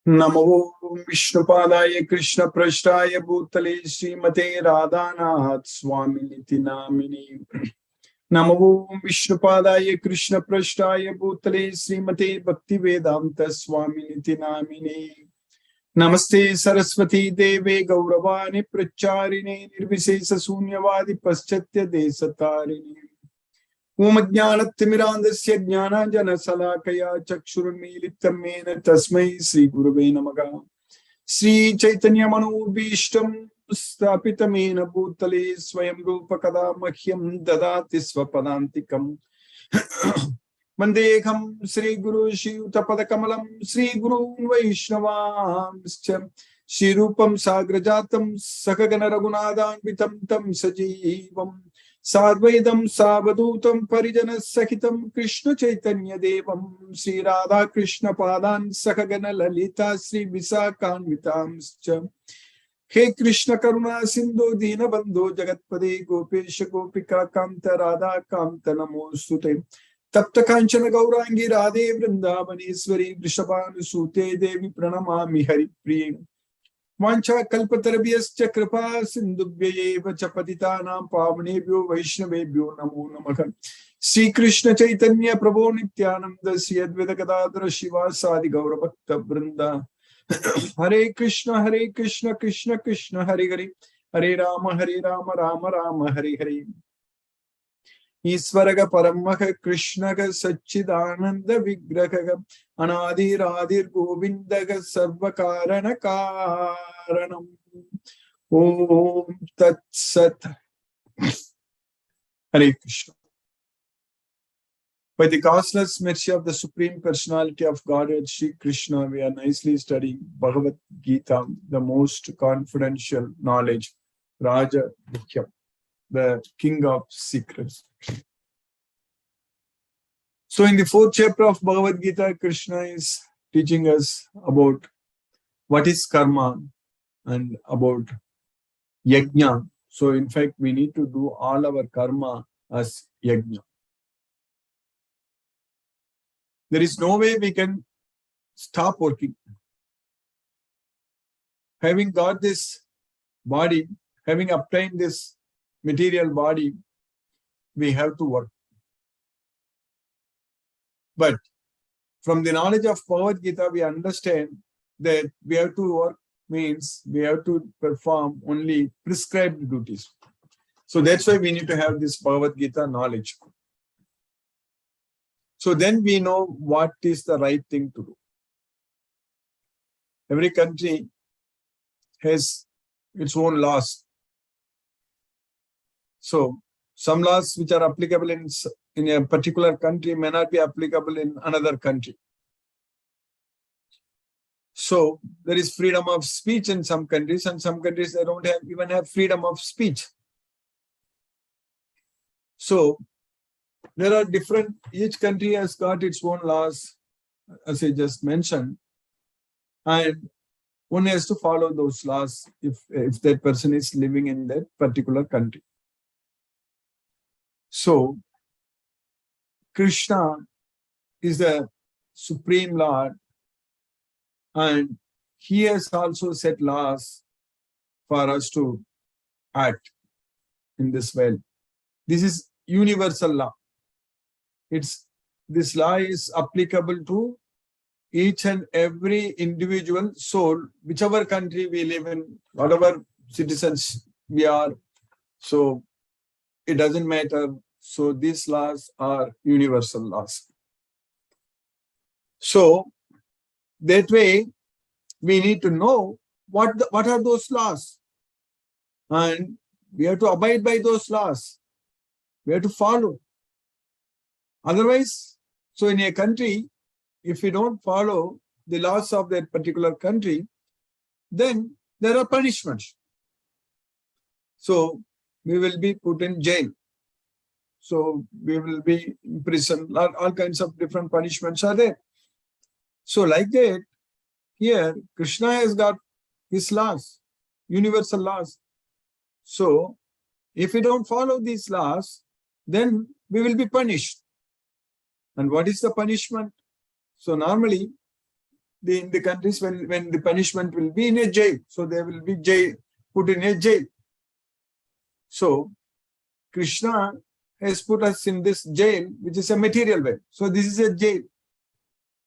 नमो विष्णुपादाय कृष्ण पृष्ठाय भूतले श्रीमते राधानाथ स्वामिनिति नामिने। नमो विष्णुपादाय कृष्ण पृष्ठाय भूतले श्रीमते भक्ति वेदांत स्वामिनिति नामिने। नमस्ते सरस्वती देवे गौरवाणी प्रचारिणे निर्विशेष शून्यवादी पश्चात्य देशतारिणे। ओम ज्ञानतिमिरान्धस्य ज्ञानाञ्जनशलाकया चक्षुरुन्मीलितं येन तस्मै श्रीगुरुवे नमः। श्रीचैतन्यमनोभीष्टं स्थापितं येन भूतले स्वयं रूपकदा मह्यं ददाति स्वपदान्तिकम्। वन्देऽहं श्रीगुरु श्रीयुतपदकमलं श्रीगुरून् वैष्णवांश्च श्रीरूपं साग्रजातं सकगण रघुनाथान्वितं तं सजीवम् साद्वैतं सावधूतं परिजन सहितं कृष्ण चैतन्य देवं श्री राधा कृष्ण पादान् सकगण ललिता श्री विशाखान्वितांश्च। हे कृष्ण करुणा सिंधु दीनबंधो जगत्पदे गोपेश गोपिका कांत राधा कांत नमोस्तुते। तप्त कांचन गौरांगी राधे वृंदावनेश्वरी वृषभानुसूते देवी प्रणमामि हरिप्रिये। वांछा कल्पतरुभ्यश्च कृपा सिन्धुभ्यैव च पतितानां पावनेभ्यो वैष्णवेभ्यो नमो नमः। श्री कृष्ण चैतन्य प्रभो नित्यानंद श्री अद्वैत गदाधर शिवासादि गौरभक्त वृंद। हरे कृष्ण कृष्ण कृष्ण हरे हरे, हरे राम राम राम हरे हरे। ईश्वरः परमः कृष्णः सच्चिदानंद विग्रहः अनादिरादिर् गोविन्दः सर्वकारण कारणम्। ओम तत्सत्। Hare Krishna. By the causeless mercy of the Supreme Personality of Godhead, Sri Krishna, we are nicely studying Bhagavad Gita, the most confidential knowledge, Raja Mukhya, the king of secrets. So in the 4th chapter of Bhagavad Gita, Krishna is teaching us about what is karma and about yajna. So in fact, we need to do all our karma as yajna. There is no way we can stop working. Having got this body, having obtained this material body, we have to work. But from the knowledge of Bhagavad Gita, we understand that we have to work means we have to perform only prescribed duties. So that's why we need to have this Bhagavad Gita knowledge. So then we know what is the right thing to do. Every country has its own laws. So some laws which are applicable in a particular country may not be applicable in another country. So there is freedom of speech in some countries, and some countries they don't even have freedom of speech. So there are different, each country has got its own laws, as I just mentioned, and one has to follow those laws if that person is living in that particular country. So Krishna is the Supreme Lord, and he has also set laws for us to act in this way. This is universal law. This law is applicable to each and every individual soul, whichever country we live in, whatever citizens we are. So it doesn't matter. So these laws are universal laws. So that way we need to know what are those laws, and we have to abide by those laws. We have to follow. Otherwise, so in a country, if we don't follow the laws of that particular country, then there are punishments. So we will be put in jail. So we will be in prison. All kinds of different punishments are there. So like that, here Krishna has got his laws, universal laws. So if we don't follow these laws, then we will be punished. And what is the punishment? So normally in the countries when the punishment will be in a jail. So they will be put in a jail. So Krishna has put us in this jail, which is a material way. So this is a jail.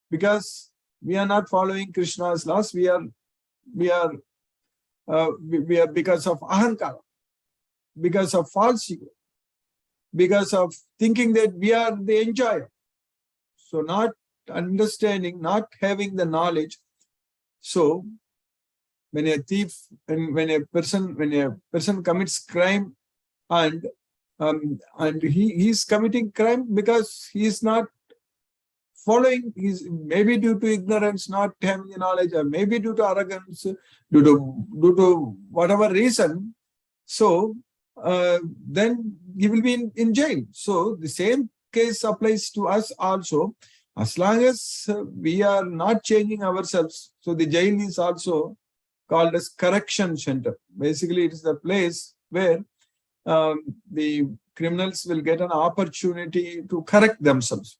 Because we are not following Krishna's laws, we are because of ahankara, because of false ego, because of thinking that we are the enjoyer. So not understanding, not having the knowledge. So when a thief and when a person commits crime and he is committing crime because he is not following, maybe due to ignorance, not having the knowledge, or maybe due to arrogance, due to whatever reason. So then he will be in jail. So the same case applies to us also. As long as we are not changing ourselves, so the jail is also called as correction center. Basically, it is the place where the criminals will get an opportunity to correct themselves.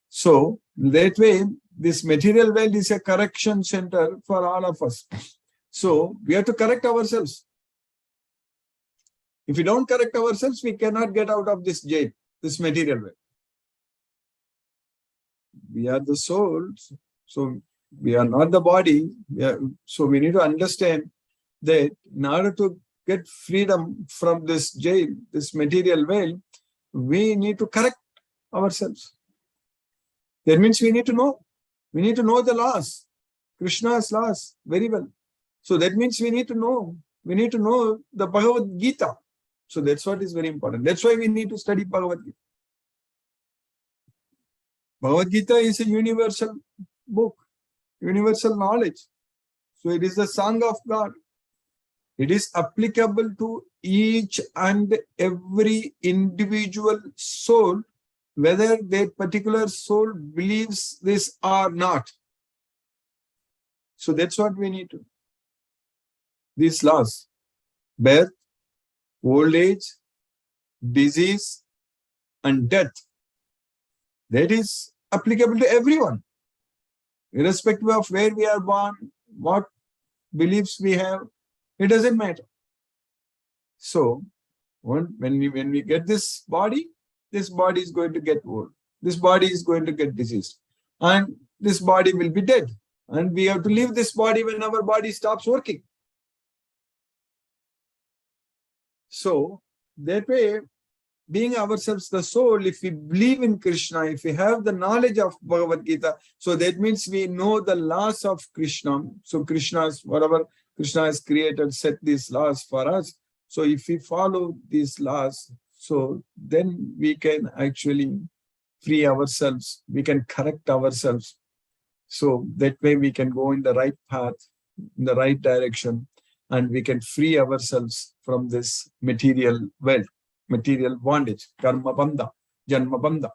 So that way, this material world is a correction center for all of us. So we have to correct ourselves. If we don't correct ourselves, we cannot get out of this jail, this material world. We are the souls, so we are not the body. So we need to understand that in order to get freedom from this jail, this material world, we need to correct ourselves. That means we need to know. We need to know the laws, Krishna's laws, very well. So that means we need to know. We need to know the Bhagavad Gita. So that's what is very important. That's why we need to study Bhagavad Gita. Bhagavad Gita is a universal book, universal knowledge. So it is the song of God. It is applicable to each and every individual soul, whether that particular soul believes this or not. So that's what we need to. These laws: birth, old age, disease, and death. That is applicable to everyone, irrespective of where we are born, what beliefs we have. It doesn't matter. So when we get this body is going to get old. This body is going to get diseased. And this body will be dead. And we have to leave this body when our body stops working. So that way, being ourselves the soul, if we believe in Krishna, if we have the knowledge of Bhagavad Gita, so that means we know the laws of Krishna. So whatever Krishna has created, set these laws for us. So if we follow these laws, so then we can actually free ourselves. We can correct ourselves. So that way we can go in the right path, in the right direction, and we can free ourselves from this material wealth, material bondage, karma bandha, janma bandha.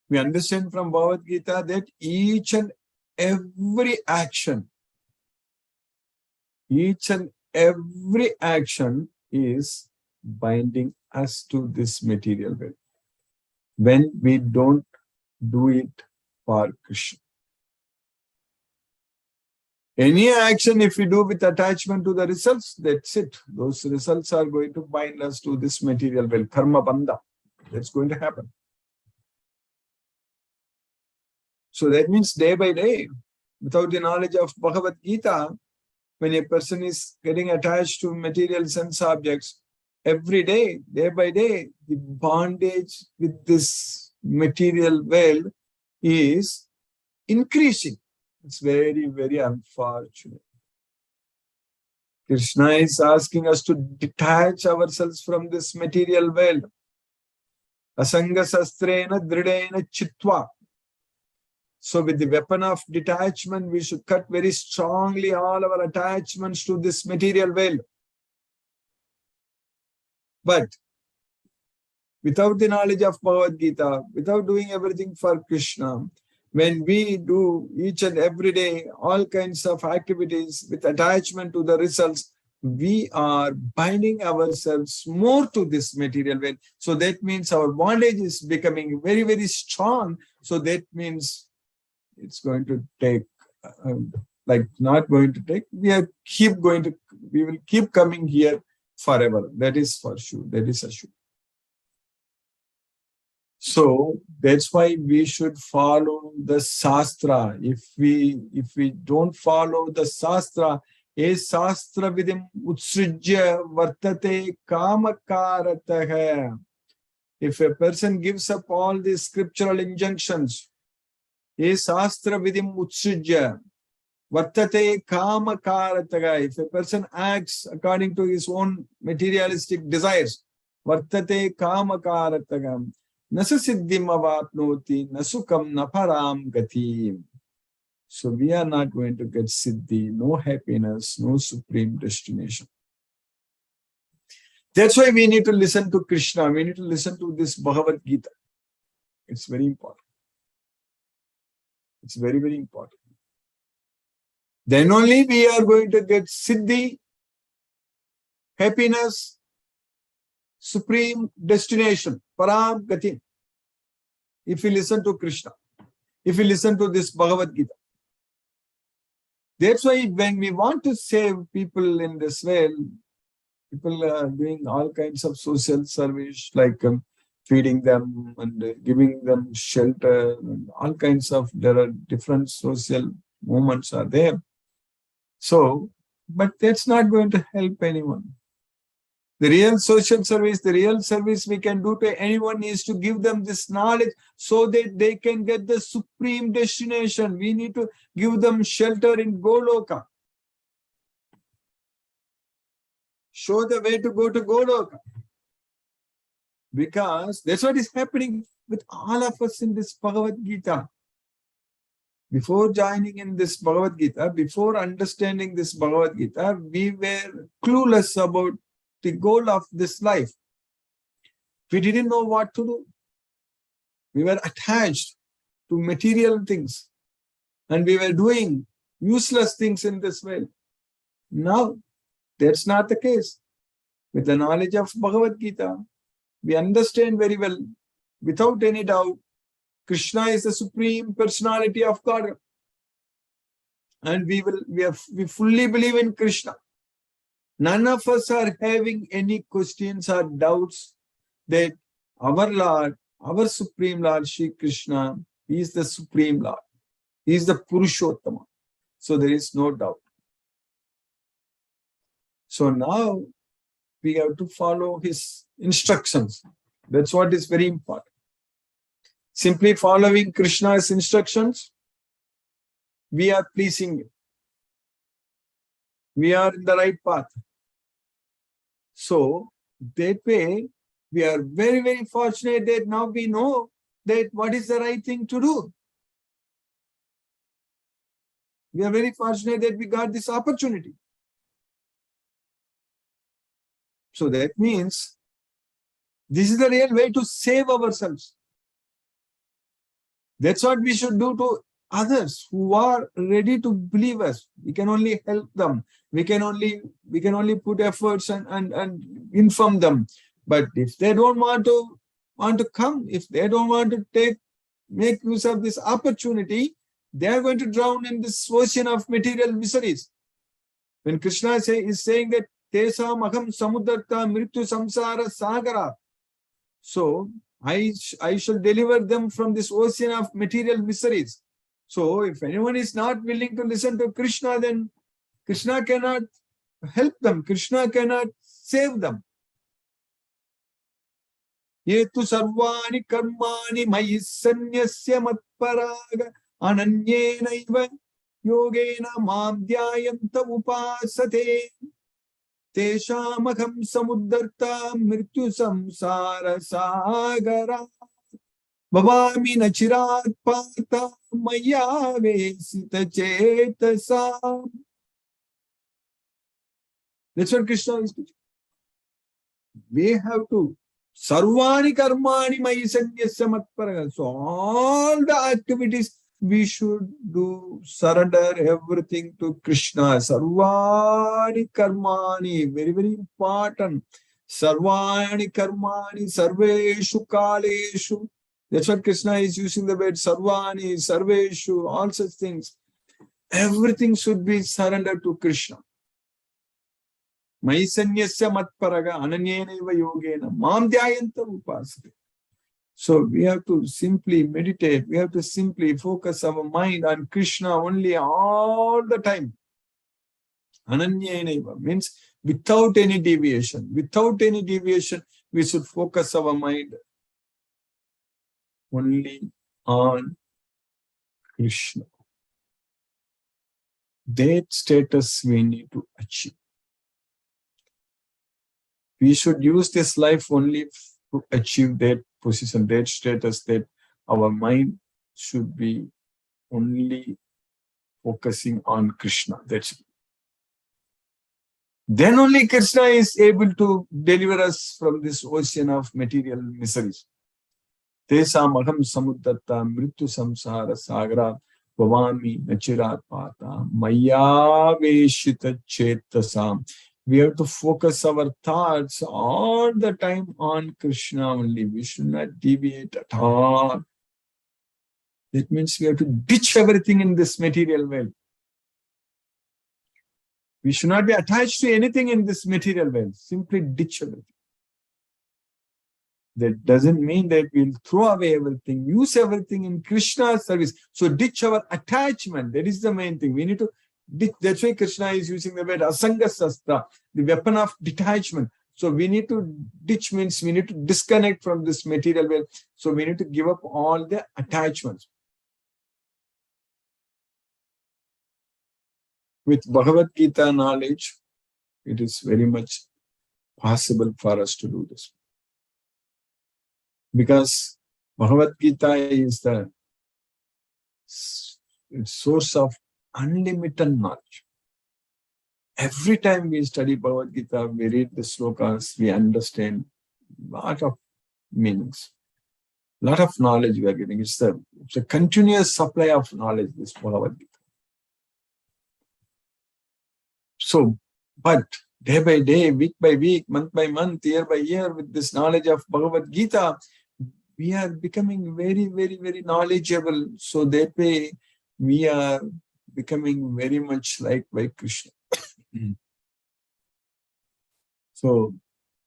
We understand from Bhagavad Gita that each and every action is binding us to this material world when we don't do it for Krishna. Any action, if we do with attachment to the results, that's it. Those results are going to bind us to this material world, karma bandha. That's going to happen. So that means day by day, without the knowledge of Bhagavad Gita, when a person is getting attached to material sense objects, every day, day by day, the bondage with this material world is increasing. It's very, very unfortunate. Krishna is asking us to detach ourselves from this material world. Asanga sastrena dridena chitva. So with the weapon of detachment, we should cut very strongly all our attachments to this material world. But without the knowledge of Bhagavad Gita, without doing everything for Krishna, when we do each and every day all kinds of activities with attachment to the results, we are binding ourselves more to this material world. So that means our bondage is becoming very, very strong. So that means it's going to take, not going to take, we will keep coming here forever. That is for sure. That is a sure. So that's why we should follow the Shastra. If we don't follow the Shastra, e Shastra vidim utsrijya vartate kamakaratah. If a person gives up all these scriptural injunctions, e Shastra vidim utsrijya vartate kamakaratah. If a person acts according to his own materialistic desires, vartate kamakaratah. Nasa siddhim avapnoti, nasukam naparam gatim. So we are not going to get siddhi, no happiness, no supreme destination. That's why we need to listen to Krishna. We need to listen to this Bhagavad Gita. It's very important. It's very, very important. Then only we are going to get siddhi, happiness, supreme destination, param gati. If we listen to Krishna, if we listen to this Bhagavad Gita. That's why when we want to save people in this way, people are doing all kinds of social service, like feeding them and giving them shelter, and all kinds of, there are different social movements are there. So, but that's not going to help anyone. The real social service, the real service we can do to anyone is to give them this knowledge so that they can get the supreme destination. We need to give them shelter in Goloka. Show the way to go to Goloka. Because that's what is happening with all of us in this Bhagavad Gita. Before joining in this Bhagavad Gita, before understanding this Bhagavad Gita, we were clueless about the goal of this life. We didn't know what to do. We were attached to material things and we were doing useless things in this way. Now, that's not the case. With the knowledge of Bhagavad Gita, we understand very well, without any doubt, Krishna is the supreme personality of God. And we fully believe in Krishna. None of us are having any questions or doubts that our Lord, our Supreme Lord, Shri Krishna, He is the Supreme Lord. He is the Purushottama. So there is no doubt. So now we have to follow His instructions. That's what is very important. Simply following Krishna's instructions, we are pleasing Him. We are in the right path. So that way, we are very, very fortunate that now we know that what is the right thing to do. We are very fortunate that we got this opportunity. So that means this is the real way to save ourselves. That's what we should do to others who are ready to believe us. We can only help them. We can only put efforts and inform them. But if they don't want to come, if they don't want to make use of this opportunity, they are going to drown in this ocean of material miseries. When Krishna is saying that Tesam aham samudrata mrityu samsara sagara. So I shall deliver them from this ocean of material miseries. So if anyone is not willing to listen to Krishna, then Krishna cannot help them. Krishna cannot save them. Yetu sarvani karmani mayi sanyasya matparaga ananyenaiva yogena mamdhyayanta upasate teshamaham samuddarta mrityu samsara sagara bhavami nachirat pata maya vesita chetasa. That's what Krishna is teaching. We have to sarvani karmani mayi sanyasya matparaga. So all the activities we should do, surrender everything to Krishna. Sarvani karmani, very, very important. Sarvani karmani, sarveshu kaleshu, That's what Krishna is using the word Sarvani, Sarveshu, all such things. Everything should be surrendered to Krishna. Maisanyasya matparaga ananyenaiva yogena mam dhyayanta upasate. So we have to simply meditate. We have to simply focus our mind on Krishna only all the time. Ananyenaiva means without any deviation. Without any deviation, we should focus our mind only on Krishna. That status we need to achieve. We should use this life only to achieve that position, that status, that our mind should be only focusing on Krishna. That's it. Then only Krishna is able to deliver us from this ocean of material miseries. Tesam aham samuddata mrityu samsara sagara bhavami nachirat pata maya veshita chetasam. We have to focus our thoughts all the time on Krishna only. We should not deviate at all. That means we have to ditch everything in this material world. We should not be attached to anything in this material world. Simply ditch everything. That doesn't mean that we'll throw away everything, use everything in Krishna's service. So ditch our attachment. That is the main thing. We need to ditch. That's why Krishna is using the word Asanga Sastra, the weapon of detachment. So we need to ditch means we need to disconnect from this material world. So we need to give up all the attachments. With Bhagavad Gita knowledge, it is very much possible for us to do this. Because Bhagavad Gita is the source of unlimited knowledge. Every time we study Bhagavad Gita, we read the slokas, we understand a lot of meanings, a lot of knowledge we are getting. It's a continuous supply of knowledge, this Bhagavad Gita. So, but day by day, week by week, month by month, year by year, with this knowledge of Bhagavad Gita, we are becoming very, very, very knowledgeable. So that way, we are becoming very much like by Krishna. So,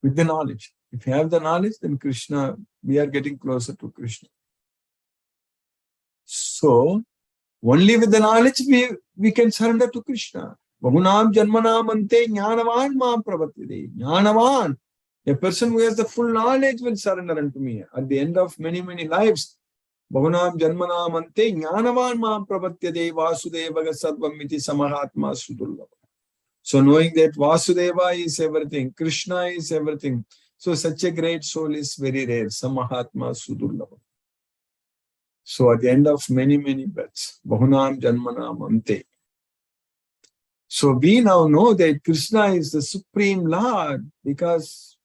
with the knowledge, if you have the knowledge, then Krishna, we are getting closer to Krishna. So, only with the knowledge, we can surrender to Krishna. Bahunam janmanam ante jnanavan mam pravatide. Jnanavan. A person who has the full knowledge will surrender unto me. At the end of many, many lives, Bahunam janmanam ante jnanavan mam pravatide vasudevaga sarvam iti samahatma sudurlava. So knowing that Vasudeva is everything, Krishna is everything. So such a great soul is very rare. Samahatma sudurlava. So at the end of many, many births, Bahunam janmanam ante. So we now know that Krishna is the Supreme Lord because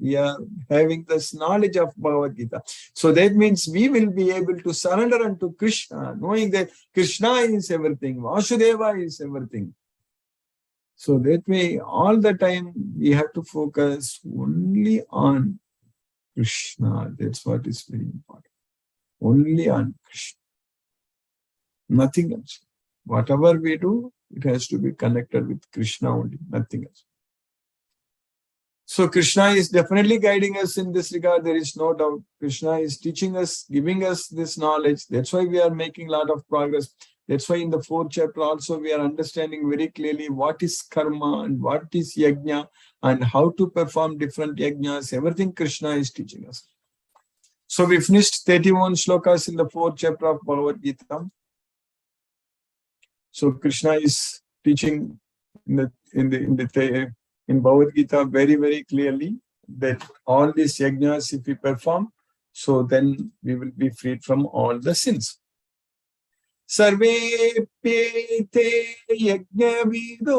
we are having this knowledge of Bhagavad Gita. So that means we will be able to surrender unto Krishna, knowing that Krishna is everything, Vasudeva is everything. So that way, all the time, we have to focus only on Krishna. That's what is very important. Only on Krishna. Nothing else. Whatever we do, it has to be connected with Krishna only, nothing else. So Krishna is definitely guiding us in this regard. There is no doubt. Krishna is teaching us, giving us this knowledge. That's why we are making a lot of progress. That's why in the 4th chapter also we are understanding very clearly what is karma and what is yajna and how to perform different yajnas. Everything Krishna is teaching us. So we finished 31 shlokas in the 4th chapter of Bhagavad Gita. So Krishna is teaching in Bhagavad Gita very, very clearly that all these yajnas, if we perform, so then we will be freed from all the sins. Sarve pete yajnavido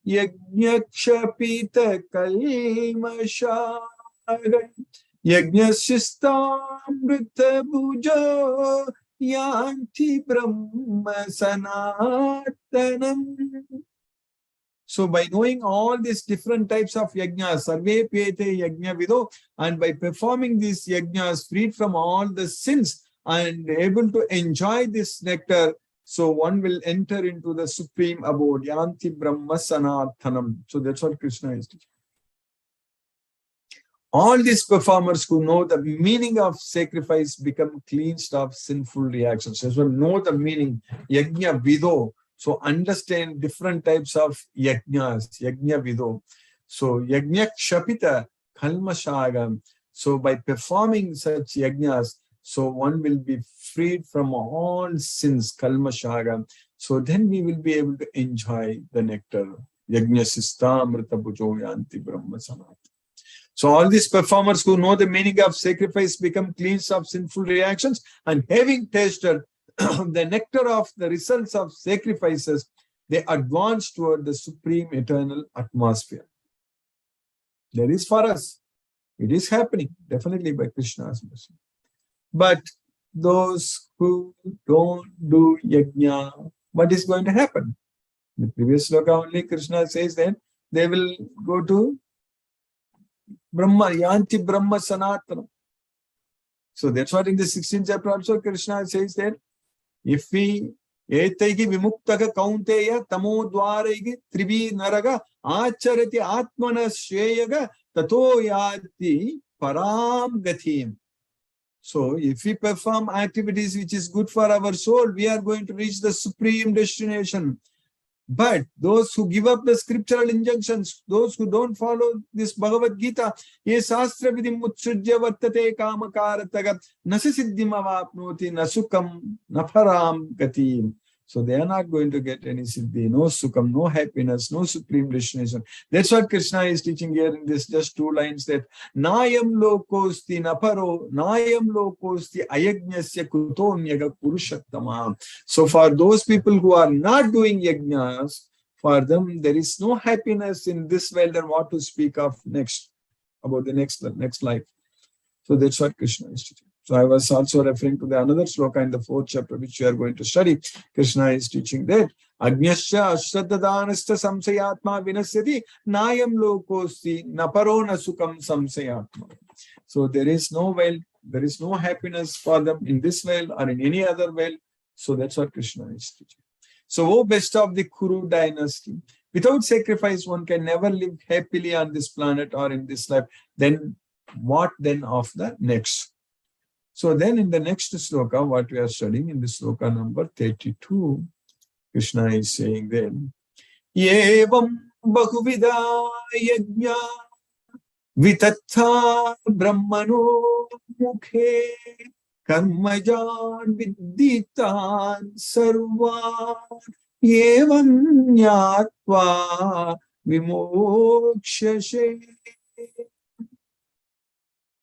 yajnakshapita kalmasha yajnasistamrita bhujo yanti brahma sanatanam. So by knowing all these different types of yajnas, sarve piyate yajna vido, and by performing these yajnas freed from all the sins and able to enjoy this nectar, so one will enter into the supreme abode, yanti brahma sanathanam. So that's what Krishna is teaching. All these performers who know the meaning of sacrifice become cleansed of sinful reactions. As well, know the meaning, yajna vido. So understand different types of yajnas, yajna vido. So yajna kshapita kalmashagam. So by performing such yajnas, so one will be freed from all sins, kalmashagam. So then we will be able to enjoy the nectar. Yajna sistamrita bhujo yanti brahma sanat. So all these performers who know the meaning of sacrifice become cleansed of sinful reactions, and having tasted the nectar of the results of sacrifices, they advance toward the supreme eternal atmosphere. That is for us. It is happening, definitely by Krishna's mercy. But those who don't do yajna, what is going to happen? In the previous sloka only, Krishna says that they will go to Brahma, yanti Brahma Sanatana. So that's what in the 16th chapter also Krishna says that if we etaigi vimuktaka kaunteya tamo dwaraigi trivi naraga acharati atmana shreyaga tato yati param gatim. So if we perform activities which is good for our soul, we are going to reach the supreme destination. But those who give up the scriptural injunctions, those who don't follow this Bhagavad Gita, ye sastra vidim utsujya vartate kamakarataga nasasiddhim avapnoti nasukam naparam gatim. So they are not going to get any siddhi, no sukam, no happiness, no supreme destination. That's what Krishna is teaching here in this just 2 lines, that Nayam lokosti naparo, Nayam lokosti ayajnasya kutonyaga purushattama. So for those people who are not doing yajnas, for them there is no happiness in this world, and what to speak of next, about the next life. So that's what Krishna is teaching. So I was also referring to the another sloka in the 4th chapter, which we are going to study. Krishna is teaching that Agnyasya ashraddhadanasta samsayatma vinasyati nayam lokosti naparona sukam samsayatma. So there is no wealth, there is no happiness for them in this world or in any other world. So that's what Krishna is teaching. So, O best of the Kuru dynasty, without sacrifice one can never live happily on this planet or in this life. Then what then of the next? So then in the next sloka, what we are studying in the sloka number 32, Krishna is saying then, Yevam bahuvida yajna vitatha brahmano mukhe karmajan vidditan sarvan yevam nyatva vimokshashe.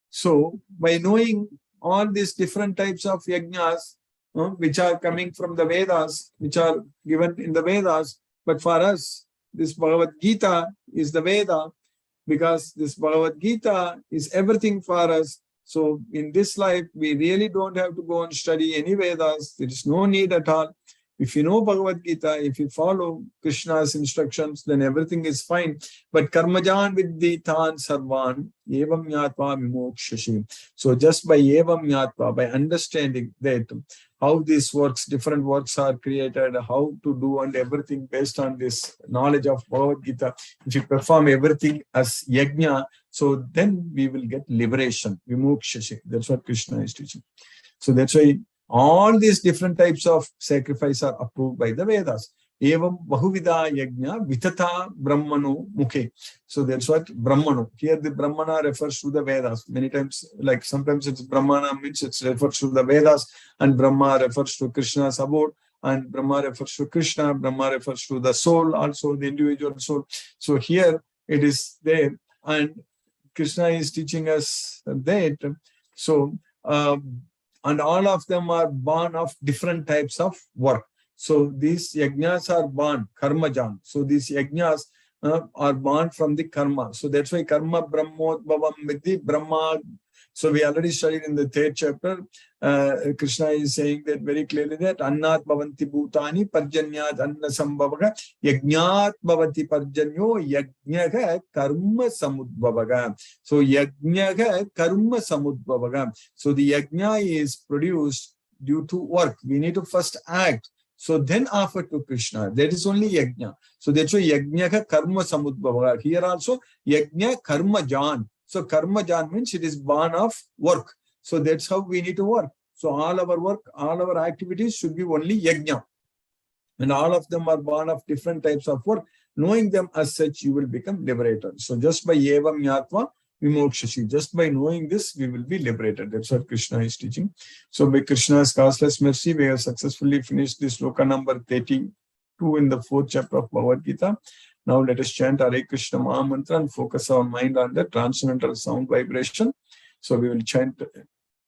So by knowing all these different types of yajnas, which are coming from the Vedas, which are given in the Vedas, but for us, this Bhagavad Gita is the Veda, because this Bhagavad Gita is everything for us. So in this life, we really don't have to go and study any Vedas. There is no need at all. If you know Bhagavad Gita, if you follow Krishna's instructions, then everything is fine. But karmajan vidditan sarvan evam yatva vimokshashi. So just by evam yatva, by understanding that how this works, different works are created, how to do and everything based on this knowledge of Bhagavad Gita, if you perform everything as yajna, so then we will get liberation, vimokshashi. That's what Krishna is teaching. So that's why all these different types of sacrifice are approved by the Vedas. Evam bahuvida yajna vitata brahmano mukhe. So that's what brahmano. Here the brahmana refers to the Vedas. Many times, like sometimes it's brahmana means it refers to the Vedas, and Brahma refers to Krishna's abode, and Brahma refers to Krishna, Brahma refers to the soul, also the individual soul. So here it is there, and Krishna is teaching us that. So, and all of them are born of different types of work. So these yajnas are born, karmajan. So these yajnas are born from the karma. So that's why karma brahmodbhavam vidhi brahma So we already studied in the 3rd chapter. Krishna is saying that very clearly that Annat Bhavanti Bhutani Parjanyat Anna Sambhavaga Yajnat Bhavati Parjanyo Yajnaga Karma Samudbhavaga. So Yajnaga Karma Samudbhavaga. So the Yajna is produced due to work. We need to first act. So then offer to Krishna. That is only Yajna. So that's why Yajna Karma Samudbhavaga. Here also Yajna Karma Jan. So Karma Jan means it is born of work. So that's how we need to work. So all our work, all our activities should be only Yajna. And all of them are born of different types of work. Knowing them as such, you will become liberated. So just by Evam Yatva Vimokshashi, just by knowing this, we will be liberated. That's what Krishna is teaching. So by Krishna's causeless mercy, we have successfully finished this sloka number 32 in the 4th chapter of Bhagavad Gita. Now let us chant Hare Krishna Maha Mantra and focus our mind on the transcendental sound vibration. So we will chant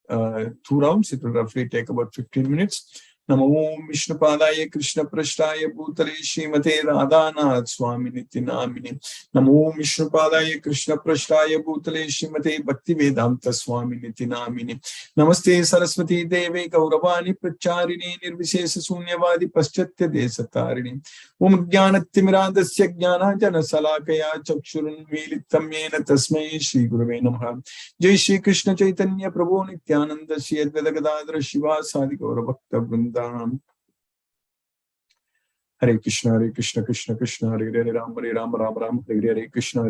2 rounds. It will roughly take about 15 minutes. Namo Om Vishnupadaya Krishna Prashtaya Bhutale Srimate Radhanath Swami Niti Namini. Namo Om Vishnupadaya Krishna Prashtaya Bhutale Srimate Bhakti Vedanta Swami Niti Namini. Namaste Saraswati Deve Gauravani Pracharini Nirvishesha Sunyavadi Paschatya Desatarini. Om Jnanatimirandasya Jnananjana Salakaya Chakshurun Militamyena Tasmai Shri Gurave Namaha. Jai Shri Krishna Chaitanya Prabhu Nityananda Shri Advaita Gadadhara Shiva Sadi Gaura Bhakta Vrinda. Hare Krishna Krishna Krishna Hare Hare Ram Ram Ram Hare Hare Krishna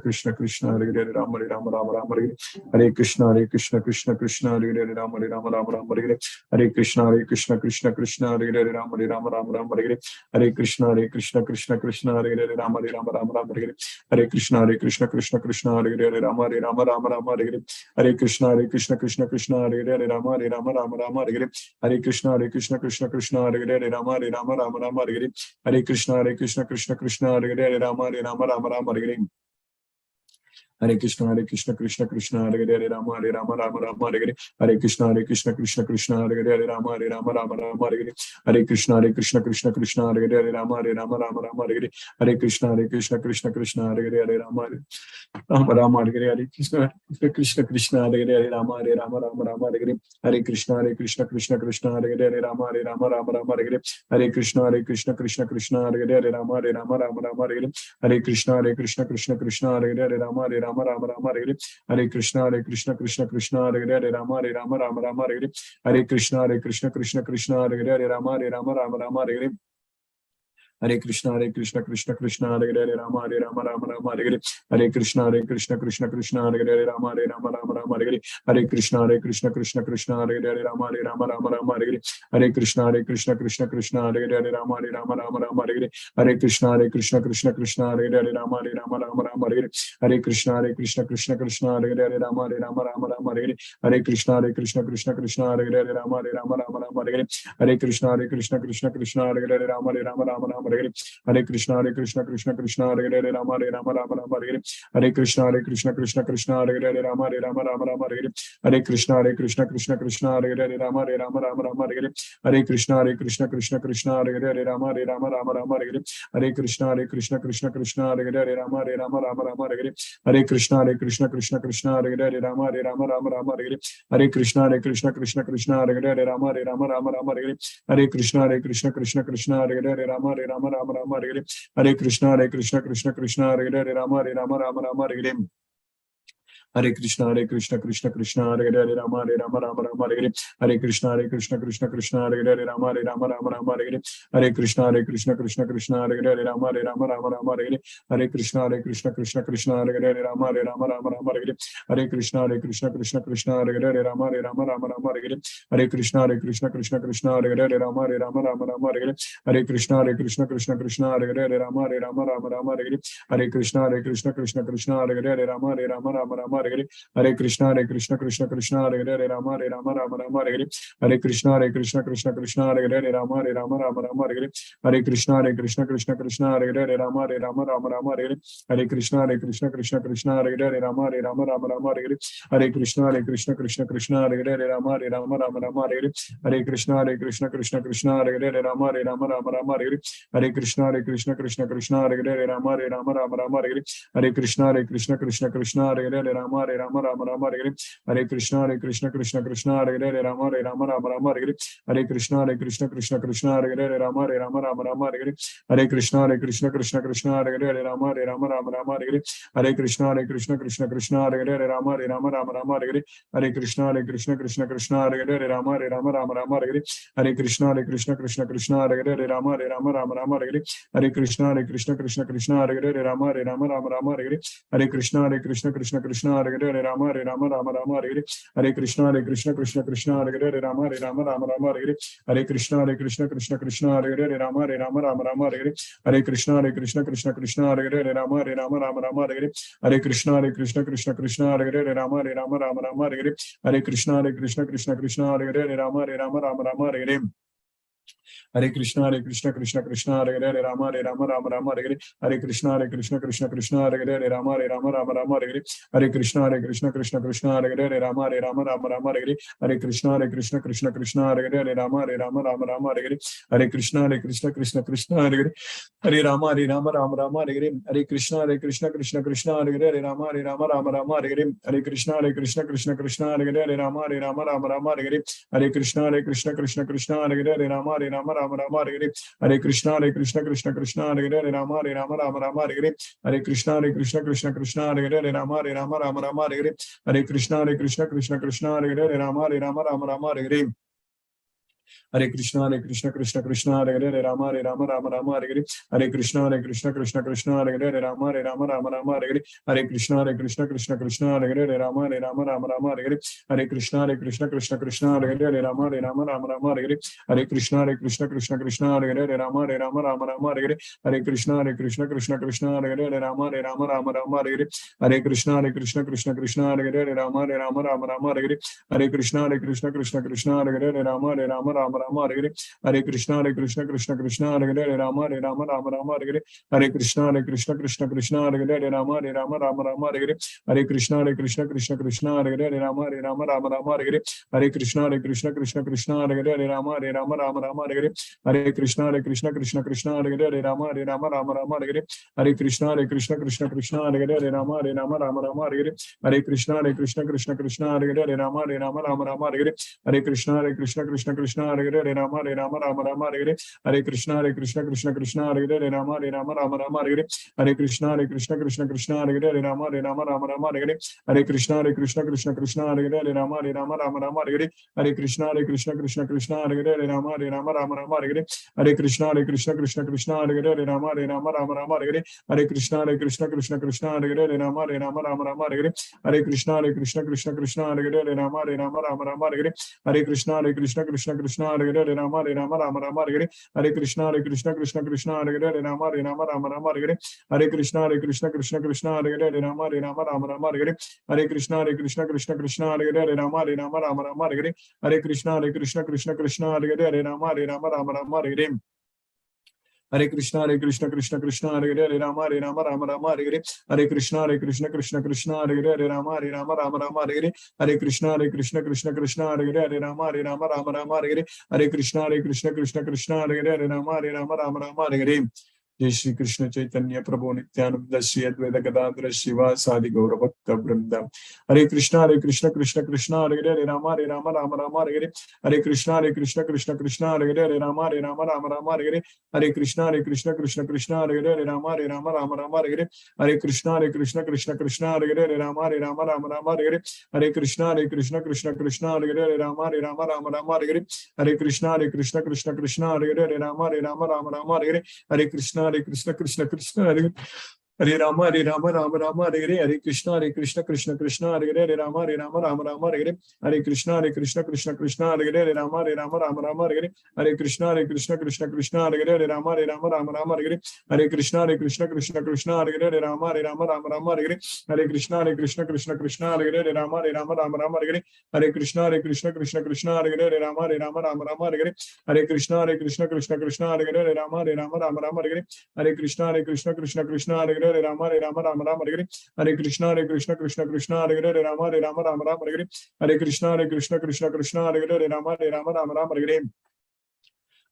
Krishna Krishna Hare Hare Ram Ram Ram Hare Hare Krishna Krishna Krishna Hare Hare Ram Ram Hare Hare Krishna Krishna Hare Hare Ram Ram Hare Hare Krishna Krishna Hare Hare Ram Ram Hare Hare Krishna Krishna Hare Hare Ram Ram Hare Hare Krishna Krishna Hare Hare Ram Ram Hare Hare Krishna Krishna Hare Hare Ram Ram Hare Hare Hare Krishna Krishna Hare Hare Rama Rama Hare Hare Hare Krishna Krishna Hare Hare Rama Rama Hare Hare Hare Krishna Krishna Hare Hare Rama Rama Hare Hare Hare Krishna Krishna Hare Hare Rama Rama Hare Hare Hare Krishna Krishna Hare Hare Rama Rama Hare Hare Hare Krishna Krishna Hare Hare Rama Rama Hare Hare Hare Krishna Krishna Hare Hare Rama Rama Hare Hare Hare Krishna Krishna Hare Hare Rama Rama Hare Hare Hare Krishna Krishna Hare Hare Rama Rama Hare Hare Hare Krishna Krishna Hare Hare Rama Rama Hare Hare Hare Krishna Krishna Hare Hare Rama Rama Hare Hare Hare Krishna Krishna Hare Hare Rama Rama Hare Hare Hare Krishna Krishna Hare Hare Rama Rama Hare Hare Hare Krishna Krishna Hare Hare Rama Rama Hare Hare Hare Krishna Krishna Hare Hare Rama Rama Hare Hare Hare Krishna Krishna Hare Hare Rama Rama Hare Hare Hare Krishna Krishna Hare Hare Rama Rama Hare Hare Hare Krishna Krishna Hare Hare Rama Rama Hare Hare Hare Krishna Krishna Hare Hare Rama Rama Hare Hare Krishna Krishna Hare Hare Rama Rama Hare Hare Hare Krishna Krishna Hare Hare Rama Rama Hare Hare Hare Krishna Krishna Hare Hare Rama Rama Hare Hare Hare Krishna Krishna Hare Hare Rama Rama Hare Hare Hare Krishna Krishna Hare Hare Rama Rama Hare Hare Hare Krishna Krishna Hare Hare Rama Rama Hare Hare Hare Krishna Krishna Hare Hare Rama Rama Hare Hare Hare Krishna Krishna Hare Hare Rama Rama Hare Hare Hare Krishna Krishna Hare Hare Rama Rama Hare Hare Hare Krishna Krishna Hare Hare Rama Rama Hare Hare Hare Krishna Krishna Hare Hare Rama Rama Hare Hare Hare Krishna Krishna Hare Hare Rama Rama Hare Hare Hare Krishna Krishna Hare Hare Rama Rama Hare Hare Hare Krishna Krishna Hare Hare Rama Rama Hare Hare Hare Krishna Krishna Hare Hare Rama Rama Hare Hare Hare Krishna Krishna Hare Hare Rama Rama Hare Hare Hare Krishna Krishna Hare Hare Rama Rama Hare Krishna Krishna Hare Hare Rama Rama Hare Hare Hare Krishna Krishna Hare Hare Rama Rama Hare Hare Hare Krishna Krishna Hare Hare Rama Rama Hare Hare Hare Krishna Krishna Hare Hare Rama Rama Hare Hare Hare Krishna Krishna Hare Hare Rama Rama Hare Hare Hare Krishna Krishna Hare Hare Rama Rama Hare Hare Hare Krishna Krishna Hare Hare Rama Rama Hare Hare Hare Krishna Krishna Hare Hare Rama Rama Hare Rama Rama Rama Hare Hare Hare Krishna Krishna Krishna Hare Hare Rama Hare Rama Rama Rama Hare Hare Hare Krishna Krishna Krishna Hare Hare Rama Hare Rama Rama Rama Hare Hare Hare Krishna Krishna Krishna Hare Hare Rama Hare Rama Rama Rama Hare Hare Hare Krishna Krishna Krishna Hare Hare Rama Hare Rama Rama Rama Hare Hare Hare Krishna Krishna Krishna Hare Hare Rama Hare Rama Rama Rama Hare Hare Hare Krishna Krishna Krishna Hare Hare Rama Hare Rama Rama Rama Hare Hare Hare Krishna Krishna Krishna Hare Hare Rama Hare Rama Rama Rama Hare Hare Hare Krishna Krishna Krishna Hare Hare Rama Hare Rama Rama Rama Hare Hare Hare Krishna Krishna Krishna Hare Hare Rama Hare Rama Rama Rama Hare Hare Hare Krishna Krishna Krishna Hare Hare Rama Hare Rama Rama Rama Hare Hare Hare Krishna Krishna Krishna Hare Hare Rama Hare Rama Rama Rama Hare Hare Hare Krishna Krishna Krishna Hare Hare Rama Hare Rama Rama Rama Hare Hare Hare Krishna Krishna Krishna Hare Hare Rama Hare Rama Rama Rama Hare Hare Hare Krishna Krishna Hare Hare Rama Hare Rama Rama Rama Hare Hare Hare Krishna Krishna Hare Hare Rama Hare Rama Rama Rama Hare Hare Hare Krishna Krishna Hare Hare Rama Hare Rama Rama Rama Hare Hare Hare Krishna Krishna Hare Hare Rama Hare Rama Rama Rama Hare Hare Hare Krishna Krishna Hare Hare Hare Rama Rama Rama Hare Hare Hare Krishna Krishna Hare Hare Rama Hare Rama Rama Rama Hare Hare Hare Krishna Krishna Hare Hare Rama Hare Rama Rama Rama Hare Hare Hare Krishna Krishna Hare Hare Rama Hare Rama Rama Rama Hare Hare Hare Krishna Krishna Hare Hare Rama Hare Rama Rama Rama Hare Hare Hare Krishna Krishna Hare Hare Rama Hare Rama Rama Rama Hare Hare Hare Krishna Krishna Hare Hare Rama Hare Rama Rama Rama Hare Hare Hare Krishna Krishna Hare Hare Rama Hare Rama Rama Rama Hare Hare Hare Krishna Krishna Hare Hare Rama Hare Rama Rama Rama Hare Hare Hare Krishna Krishna Hare Hare Rama Hare Rama Rama Rama Hare Hare Hare Krishna Krishna Hare Hare Rama Hare Rama Rama Rama Hare Hare Hare Krishna Krishna Hare Hare Rama Hare Rama Rama Rama Hare Hare Hare Krishna Krishna Hare Hare Rama Hare Rama Rama Rama Hare Hare Hare Krishna Krishna Hare Hare Rama Hare Rama Rama Rama Hare Hare Hare Krishna Krishna Hare Hare Rama Hare Rama Rama Rama Hare Hare Hare Krishna Krishna Hare Hare Rama Hare Rama Rama Rama Hare Hare Hare Krishna Krishna Hare Hare Rama Hare Rama Rama Rama Hare Hare Hare Krishna Krishna Hare Hare Rama Hare Rama Rama Rama Hare Hare Hare Krishna Krishna Hare Hare Rama Hare Rama Rama Rama Hare Hare Hare Krishna Krishna Hare Hare Rama Hare Rama Rama Rama Hare Hare Hare Krishna Krishna Hare Hare Rama Hare Rama Rama Rama Hare Hare Hare Krishna Krishna Hare Hare Rama Hare Rama Rama Rama Hare Hare Hare Krishna Krishna Hare Hare Rama Hare Rama Rama Rama Hare Hare Hare Krishna Krishna Hare Hare Rama Hare Rama Rama Rama Hare Hare Hare Krishna Krishna Hare Hare Rama Hare Rama Rama Rama Hare Hare Hare Krishna Krishna Hare Hare Rama Hare Rama Rama Rama Hare Hare Hare Krishna Krishna Hare Hare Rama Hare Rama Rama Rama Hare Hare Hare Krishna Krishna Hare Hare Rama Hare Rama Rama Rama Hare Hare Hare Krishna Krishna Hare Hare Rama Hare Rama Rama Rama Hare Hare Hare Krishna Krishna Hare Hare Rama Hare Rama Rama Rama Hare Hare Hare Krishna Krishna Hare Hare Rama Hare Rama Rama Rama Hare Hare Hare Krishna Krishna Hare Hare Rama Hare Rama Rama Rama Hare Hare Hare Krishna Krishna Hare Hare Rama Hare Rama Rama Rama Hare Hare Hare Krishna Krishna Hare Hare Rama Hare Rama Rama Rama Hare Hare Hare Krishna Krishna Hare Hare Rama Hare Rama Rama Rama Hare Hare Hare Krishna Hare Hare Rama Hare Rama Rama Rama Hare Hare Hare Krishna Krishna Hare Hare Rama Hare Rama Rama Rama Hare Hare Hare Krishna Krishna Hare Hare Rama Hare Rama Rama Rama Hare Hare Hare Krishna Krishna Hare Hare Rama Hare Rama Rama Rama Hare Hare जय श्री कृष्ण चैतन्य प्रभु नित्यानंद श्री अद्वैत गदाधर शिवासादि गौर भक्त वृंद हरे कृष्ण कृष्ण कृष्ण हरे हरे राम राम राम हरे हरे हरे कृष्ण कृष्ण कृष्ण हरे हरे राम राम राम हरे हरे हरे कृष्ण कृष्ण कृष्ण हरे हरे राम राम राम हरे हरे हरे कृष्ण कृष्ण कृष्ण हरे हरे राम राम राम हरे हरे हरे कृष्ण कृष्ण कृष्ण हरे हरे राम राम राम हरे हरे हरे कृष्ण कृष्ण कृष्ण हरे हरे राम राम राम हरे हरे हरे कृष्ण कृष्ण कृष्ण हरे Ram Ram Ram Hare Hare Hare Krishna Krishna Krishna Hare Hare Ram Ram Ram Hare Hare Hare Krishna Krishna Krishna Hare Hare Ram Ram Ram Hare Hare Hare Krishna Krishna Krishna Hare Hare Ram Ram Ram Hare Hare Hare Krishna Krishna Krishna Hare Hare Ram Ram Ram Hare Hare Hare Krishna Krishna Krishna Hare Hare Ram Ram Hare Hare Hare Krishna Krishna Krishna Hare Hare Ram Ram Hare Hare Hare Krishna Krishna Krishna Hare Hare Ram Ram Hare Hare Hare Krishna Krishna Krishna Hare Hare Ram Ram Hare Hare Hare Krishna Krishna Krishna Hare Hare Ram Ram Hare Hare Hare Krishna Krishna Krishna Hare Hare Ram Ram Hare Hare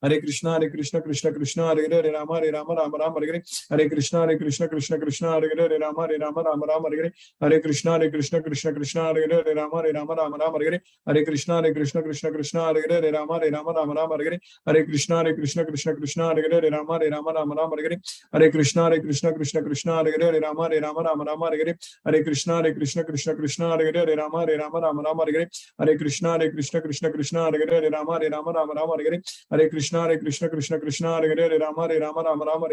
Hare Krishna Krishna Krishna Hare Hare Rama Rama Rama Hare Hare Hare Krishna Krishna Krishna Hare Hare Rama Rama Hare Hare Hare Krishna Krishna Krishna Hare Hare Rama Rama Hare Hare Hare Krishna Krishna Krishna Hare Hare Rama Rama Hare Hare Hare Krishna Krishna Krishna Hare Hare Rama Rama Hare Hare Hare Krishna Krishna Krishna Hare Hare Rama Rama Hare Hare Hare Krishna Krishna Krishna Hare Hare Rama Rama Hare Hare Hare Krishna Krishna Krishna Hare Hare Rama Rama Hare Hare Hare Krishna Krishna Krishna Hare Hare Rama Rama Hare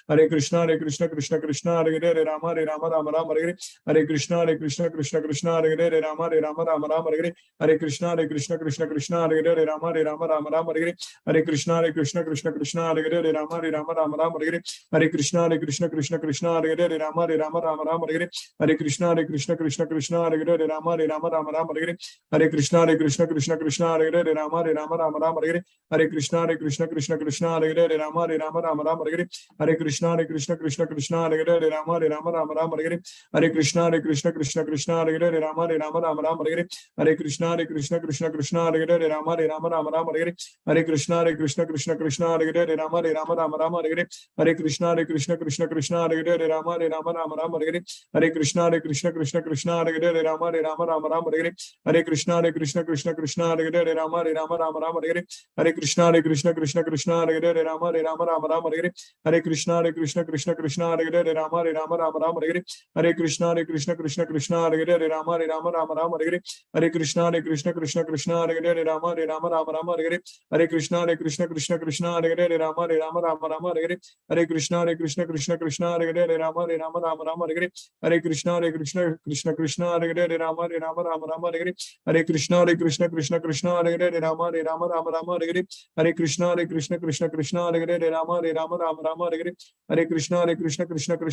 Hare Hare Krishna Krishna Krishna Hare Hare Rama Rama Hare Hare Hare Krishna Krishna Krishna Hare Hare Rama Rama Hare Hare Hare Krishna Krishna Krishna Hare Hare Rama Rama Hare Hare Hare Krishna Krishna Krishna Hare Hare Rama Rama Hare Hare Hare Krishna Krishna Krishna Hare Hare Rama Rama Hare Hare Hare Krishna Krishna Krishna Hare Hare Rama Rama Hare Hare Hare Krishna Krishna Krishna Hare Hare Rama Rama Hare Hare Hare Krishna Krishna Krishna Hare Hare Rama Rama Hare Hare Hare Krishna Krishna Krishna Hare Hare Rama Rama Hare Hare Hare Krishna Krishna Krishna Hare Hare Rama Rama Hare Hare Hare Krishna Krishna Krishna Hare Hare Rama Rama Hare Hare Hare Krishna Krishna Krishna Hare Hare Rama Rama Hare Hare Hare Krishna Krishna Krishna Hare Hare Rama Rama Hare Hare Hare Krishna Krishna Krishna Hare Hare Rama Rama Hare Hare Hare Krishna Krishna Krishna Hare Hare Rama Rama Hare Hare Hare Krishna Krishna Krishna Hare Hare Rama Rama Hare Hare Hare Krishna Krishna Krishna Hare Hare Rama Rama Hare Hare Hare Krishna Krishna Krishna Hare Hare Rama Rama Hare Hare Hare Krishna Krishna Krishna Hare Hare Rama Rama Hare Hare Hare Krishna Krishna Krishna Hare Hare Rama Rama Hare Hare Hare Krishna Krishna Krishna Hare Hare Rama Rama Hare Hare Hare Krishna Krishna Krishna Hare Hare Rama Rama Hare Hare Hare Krishna Krishna Krishna Hare Hare Rama Rama Hare Hare Hare Krishna Krishna Krishna Hare Hare Rama Rama Hare Hare Hare Krishna Krishna Krishna Hare Hare Rama Rama Hare Hare Hare Krishna Krishna Krishna Hare Hare Rama Rama Hare Hare Hare Krishna Krishna Hare Hare Rama Rama Hare Hare Hare Krishna Krishna Krishna Hare Hare Rama Rama Hare Hare Hare Krishna Krishna Krishna Hare Hare Rama Rama Hare Hare Hare Krishna Krishna Krishna Hare Hare Rama Rama Hare Hare Hare Krishna Krishna Krishna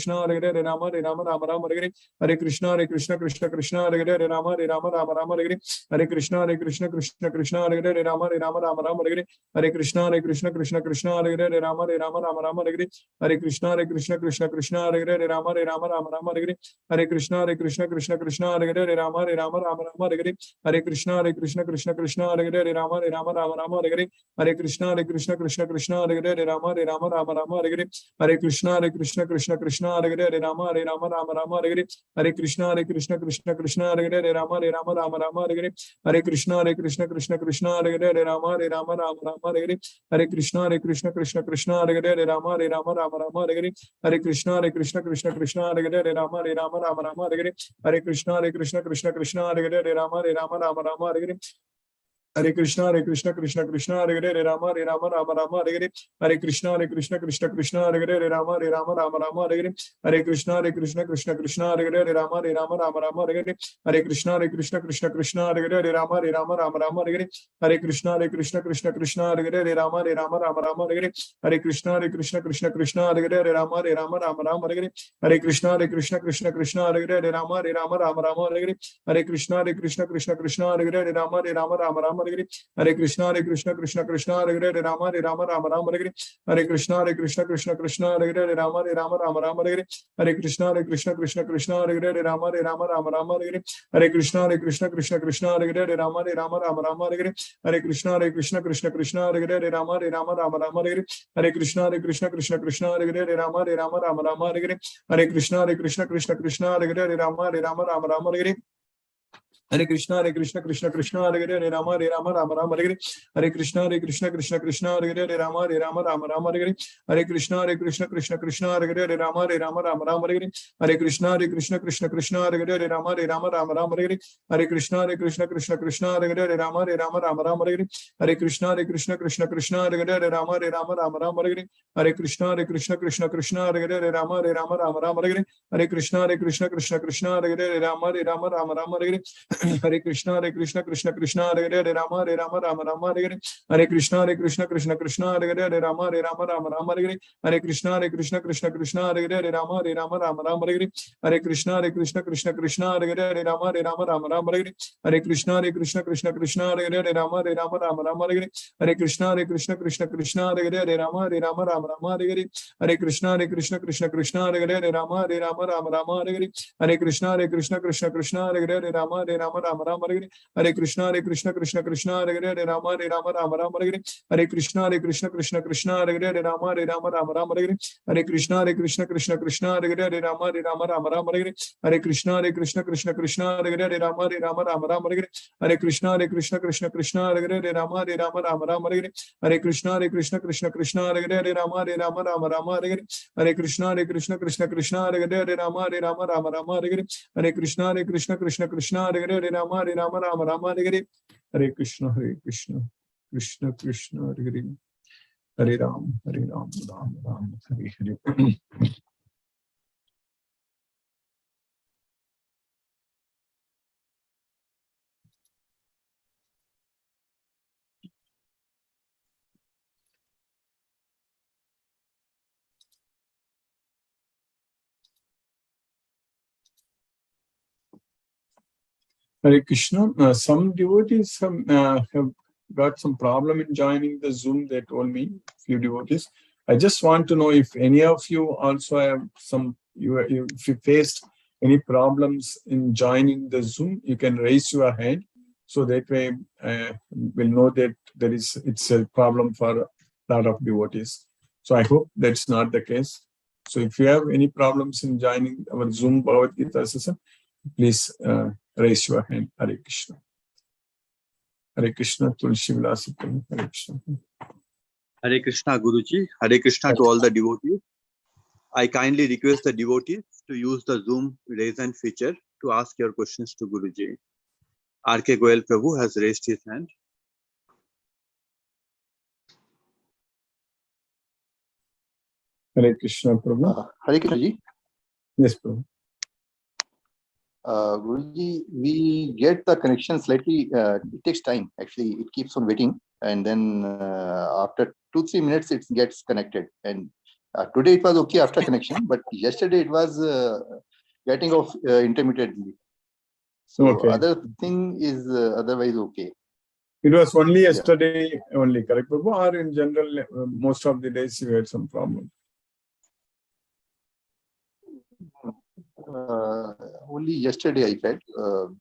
Hare Hare Rama Rama Hare Hare Hare Krishna Krishna Krishna Hare Hare Rama Rama Hare Hare Hare Krishna Krishna Krishna Hare Hare Rama Rama Hare Hare Hare Krishna Krishna Krishna Hare Hare Rama Rama Hare Hare Hare Krishna Krishna Hare Hare Rama Rama Hare Hare Hare Krishna Krishna Krishna Hare Hare Rama Rama Hare Hare Hare Krishna Krishna Krishna Hare Hare Rama Rama Hare Hare Hare Krishna Krishna Krishna Hare Hare Rama Rama Hare Hare Hare Krishna Krishna Krishna Hare Hare Rama Rama Hare Hare Hare Krishna Krishna Krishna Hare Hare Rama Rama Hare Hare Hare Krishna Krishna Krishna Hare Hare Rama Rama Hare Hare Hare Krishna Krishna Krishna Hare Hare Rama Rama Hare Hare Hare Krishna Krishna Hare Hare Rama Rama Hare Hare Hare Krishna Krishna Hare Hare Rama Rama Hare Hare Hare Krishna Krishna Hare Hare Rama Rama Hare Hare Hare Krishna Krishna Hare Hare Rama Rama Hare Hare Hare Krishna Krishna Hare Hare Rama Rama Hare Hare Hare Krishna Krishna Hare Hare Rama Rama Hare Hare Hare Krishna Krishna Hare Hare Rama Rama Hare Hare Hare Krishna Krishna Hare Hare Rama Rama Hare Hare Hare Krishna Krishna Hare Hare Rama Rama Hare Hare Hare Krishna Krishna Hare Hare Rama Rama Hare Hare Hare Krishna Krishna Hare Hare Rama Rama Hare Hare Hare Krishna Krishna Hare Hare Rama Rama Hare Hare Hare Krishna Krishna Hare Hare Rama Rama Hare Hare Hare Krishna Krishna Hare Hare Rama Rama Hare Hare Hare Krishna Krishna Hare Hare Rama Rama Hare Hare Hare Krishna Krishna Hare Hare Rama Rama Hare Hare Hare Krishna Krishna Hare Hare Rama Rama Hare Hare Hare Krishna Krishna Hare Hare Rama Rama Hare Hare Hare Krishna Krishna Hare Hare Rama Rama Hare Hare Hare Krishna Krishna Hare Hare Rama Rama Hare Hare Hare Krishna Krishna Hare Hare Rama Rama Hare Hare Hare Krishna Krishna Hare Hare Rama Rama Hare Hare Hare Krishna Krishna Hare Hare Rama Rama Hare Hare Hare Krishna Krishna Hare Hare Rama Rama Hare Hare Hare Krishna, Krishna Krishna, Hare Hare, Rama Rama, Hare Hare. Hare Krishna, Krishna Krishna, Hare Hare, Rama Rama, Hare Hare. Hare Krishna, Krishna Krishna, Hare Hare, Rama Rama, Hare Hare. Hare Krishna, Krishna Krishna, Hare Hare, Rama Rama, Hare Hare. Hare Krishna, Krishna Krishna, Hare Hare, Rama Rama, Hare Hare. Hare Krishna, Krishna Krishna, Hare Hare, Rama Rama, Hare Hare. Hare Krishna, Krishna Krishna, Hare Hare, Rama Rama, Hare Hare. Hare Krishna, Krishna Krishna, Hare Hare, Rama Rama, Hare Hare. Hare Krishna, Krishna Krishna, Hare Hare, Rama Rama, Hare Hare. Hare Krishna, Krishna Krishna, Hare Hare, Rama Rama, Hare Hare. Hare Krishna, Krishna Krishna, Hare Hare, Rama Rama, Hare Hare. Hare Krishna, Krishna Krishna, Hare Hare, Rama Rama, Hare Hare. Hare Krishna, Krishna Krishna, Hare Hare, Rama Rama, Hare Hare. Hare Krishna, Krishna Krishna, Hare Hare, Rama Rama, Hare Hare. Hare Krishna, Krishna Krishna, Hare Hare, Rama Rama, Hare Hare. Hare Krishna, Krishna Krishna, Hare Hare, Rama Rama, Hare Hare. Hare Krishna, Krishna Krishna, Hare Hare. Hare Ram, Ram Ram, Hare Hare. Hare Krishna. Some devotees have got some problem in joining the Zoom. They told me, few devotees. I just want to know if any of you also have some. If you faced any problems in joining the Zoom, you can raise your hand. So that way, we'll know that it's a problem for a lot of devotees. So I hope that's not the case. So if you have any problems in joining our Zoom Bhagavad Gita session, please raise your hand. Hare Krishna. Hare Krishna, Tulsi Vilasa Prabhu. Hare Krishna. Hare Krishna, Guruji. Hare Krishna to all the devotees. I kindly request the devotees to use the Zoom raise hand feature to ask your questions to Guruji. R.K. Goyal Prabhu has raised his hand. Hare Krishna, Prabhu. Hare Krishna ji. Yes, Prabhu. Guruji, we get the connection slightly, it takes time. Actually, it keeps on waiting. And then after 2-3 minutes, it gets connected. And today it was okay after connection, but yesterday it was getting off intermittently. So okay. Other thing is otherwise okay. It was only yesterday only, correct, Prabhu? Or in general, most of the days you had some problem? Only yesterday I felt.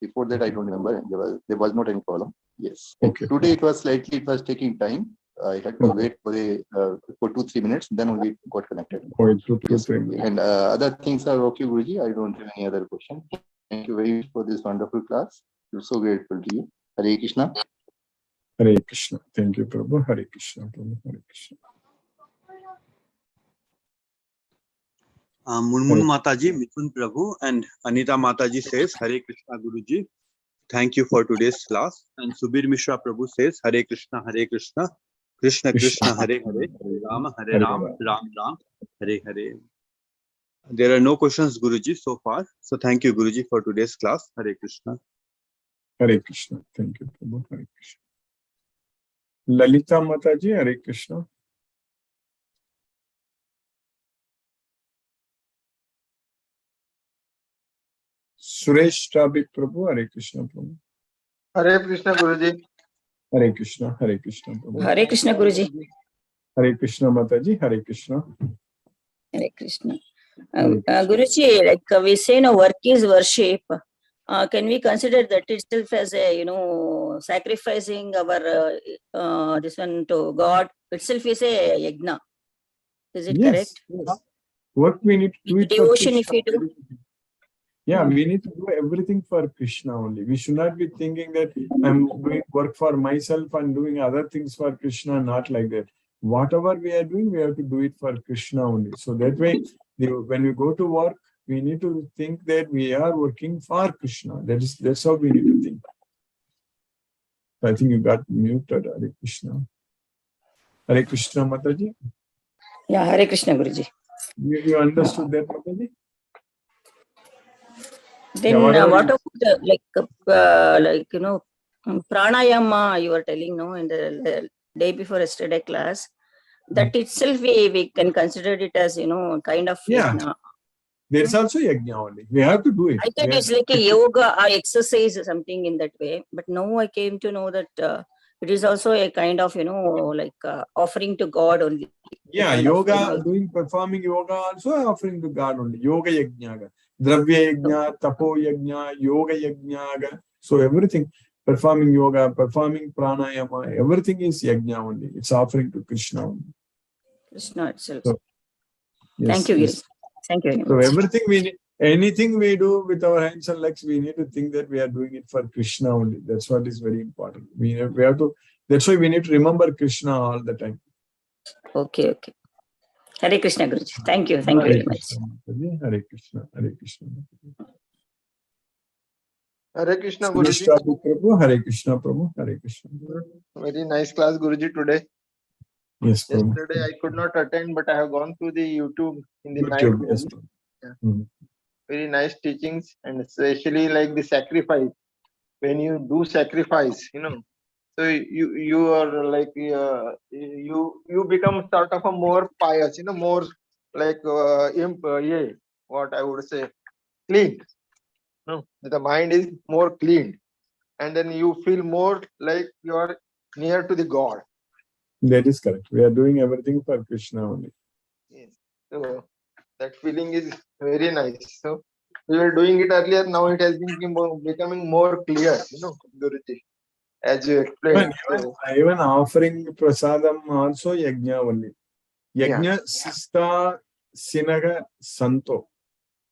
Before that I don't remember. There was not any problem. Yes. Okay. Today it was taking time. I had to wait for 2-3 minutes. Then only got connected. Oh, 2-3 minutes. And other things are okay, Guruji. I don't have any other question. Thank you very much for this wonderful class. I'm so grateful to you. Hare Krishna. Hare Krishna. Thank you, Prabhu. Hare Krishna, Prabhu. Hare Krishna. Murmun Mataji, Mithun Prabhu, and Anita Mataji says, Hare Krishna, Guruji. Thank you for today's class. And Subir Mishra Prabhu says, Hare Krishna, Krishna Krishna, Hare Hare, Rama, Hare Ram, Ram Ram, Hare Hare. There are no questions, Guruji, so far. So thank you, Guruji, for today's class. Hare Krishna. Hare Krishna. Thank you, Prabhu. Hare Krishna. Lalita Mataji, Hare Krishna. Suresh Tabik Prabhu, Hare Krishna, Prabhu. Hare Krishna, Guruji. Hare Krishna, Prabhu. Hare Krishna, Guruji. Hare Krishna, Mataji, Hare Krishna. Hare Krishna. Guruji, like we say, no, work is worship. Can we consider that itself as a, sacrificing our this one to God itself is a yajna? Is it correct? Yes. Work we need to do it devotion for if we do. Yeah, we need to do everything for Krishna only. We should not be thinking that I'm doing work for myself and doing other things for Krishna, not like that. Whatever we are doing, we have to do it for Krishna only. So that way, when we go to work, we need to think that we are working for Krishna. That's how we need to think. I think you got muted, Hare Krishna. Hare Krishna, Mataji. Yeah, Hare Krishna, Guruji. You understood that, Mataji? Then whatever what is- about pranayama you were telling, no, in the day before yesterday class, that itself we can consider it as, kind of Yeah. yajna. There's also yajna only. We have to do it. I thought We have- it's like a yoga or exercise or something in that way, but now I came to know that it is also a kind of, offering to God only. Yeah, kind of, yoga, performing yoga also offering to God only. Yoga yajna, dravya yajna, tapo yajna, yoga yajna. So everything, performing yoga, performing pranayama, everything is yajna only. It's offering to Krishna only. Krishna itself. So, yes, Thank you, yes. Giri. Thank you very So much. everything we need, anything we do with our hands and legs, we need to think that we are doing it for Krishna only. That's what is very important. We have to. That's why we need to remember Krishna all the time. Okay. Hare Krishna, Guruji. Thank you very much. Hare Krishna, Hare Krishna. Hare Krishna, Suresh Guruji. Prabhu, Prabhu, Hare Krishna, Prabhu, Hare Krishna. Very nice class, Guruji, today. Yes, Prabhu. Yesterday I could not attend, but I have gone through the YouTube in the night. YouTube, yes, Guruji. Prabhu. Yeah. Mhm. Very nice teachings, and especially like the sacrifice. When you do sacrifice, so you are like you become sort of a more pious, more like what I would say, clean. No, the mind is more clean, and then you feel more like you are near to the God. That is correct. We are doing everything for Krishna only. Yes. So that feeling is very nice. So we were doing it earlier. Now it has been becoming more clear, Guruji, as you explained. So, Even offering prasadam also yajna only. Yeah. Yajna sista sinaga santo.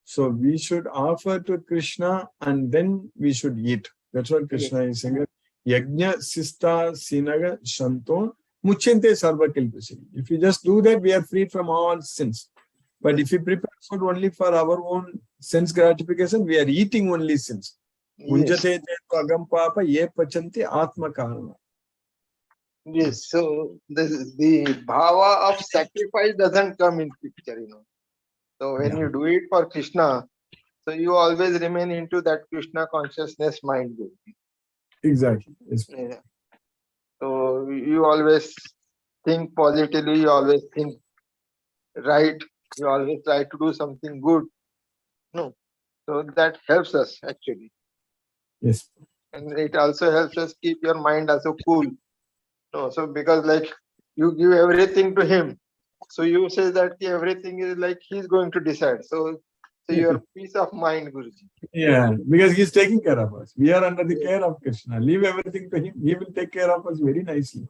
So we should offer to Krishna and then we should eat. That's what Krishna is saying. Yajna sista sinaga santo muchente sarva kilpasi. If you just do that, we are free from all sins. But if we prepare food only for our own sense gratification, we are eating only sins. Munjate agam papa ye pachanti atma karana. Yes. So the bhava of sacrifice doesn't come in picture, So when you do it for Krishna, so you always remain into that Krishna consciousness mind. Guruji. Exactly. Yes. Yeah. So you always think positively, you always think right, you always try to do something good. No. So that helps us actually. Yes. And it also helps us keep your mind also cool. No, so because like you give everything to him. So you say that everything is like he's going to decide. So your peace of mind, Guruji. Yeah, because he's taking care of us. We are under the care of Krishna. Leave everything to him. He will take care of us very nicely.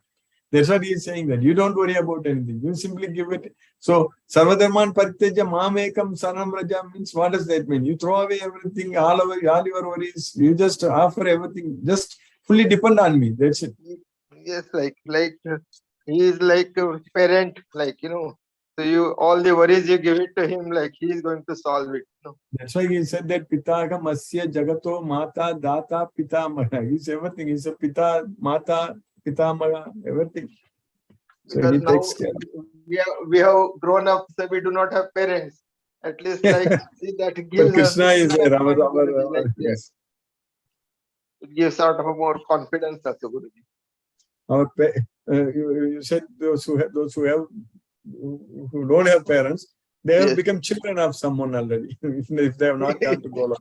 That's what he is saying, that you don't worry about anything. You simply give it. So, Sarvadharman Parityaja Mamekam Saranam Raja means, what does that mean? You throw away everything, all your worries. You just offer everything. Just fully depend on me. That's it. Yes, like he is like a parent, So you all the worries you give it to him, like he is going to solve it. That's why he said that Pitaka Masya Jagato Mata Data Pitamaga. He's everything. He's a Pita, Mata, Pitamaga, everything. So Because he now takes care. we have grown up, so we do not have parents. At least like that But gives Krishna us is there. yes. It gives out of a more confidence also, Guruji. You said those who don't have parents, they have Yes. become children of someone already, if they have not gone to Goloka.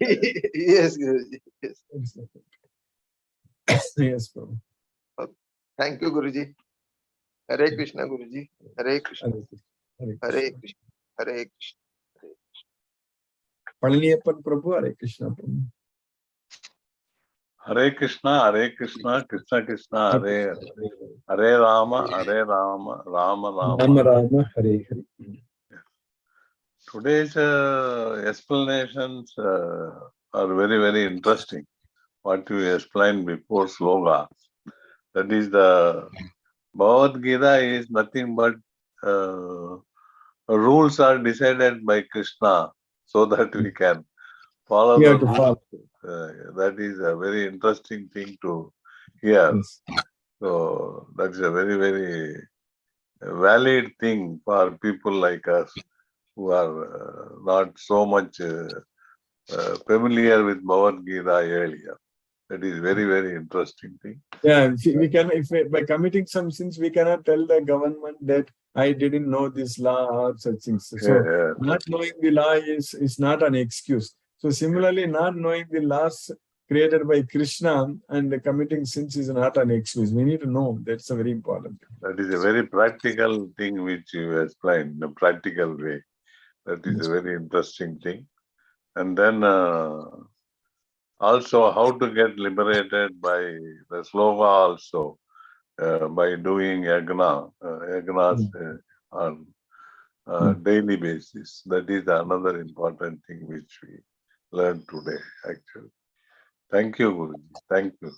Yes, Guruji. Yes. Yes, Prabhu. Thank you, Guruji. Hare Krishna, Guruji. Hare Krishna. Hare Hare Krishna. Krishna. Hare Krishna. Palaniyappan Prabhu, Hare Krishna Prabhu. Hare Krishna, Krishna Krishna, Hare Hare Rama, Rama Rama Rama. Rama, Hare Hare. Today's explanations are very, very interesting. What you explained before sloga, that is the Bhagavad Gita is nothing but rules are decided by Krishna so that we can follow We the have to rules. follow. That is a very interesting thing to hear. Yes. So that's a very, very valid thing for people like us who are not so much familiar with Bhagavad Gita earlier. That is very, very interesting thing. Yeah, we can, if by committing some sins, we cannot tell the government that I didn't know this law or such things. So not knowing the law is not an excuse. So similarly, not knowing the laws created by Krishna and committing sins is not an excuse. We need to know. That's a very important thing. That is a very practical thing which you explained in a practical way. That is a very interesting thing. And then also how to get liberated by the sloka also, by doing yagnas on daily basis. That is another important thing which we learned today, actually. Thank you, Guruji. Thank you.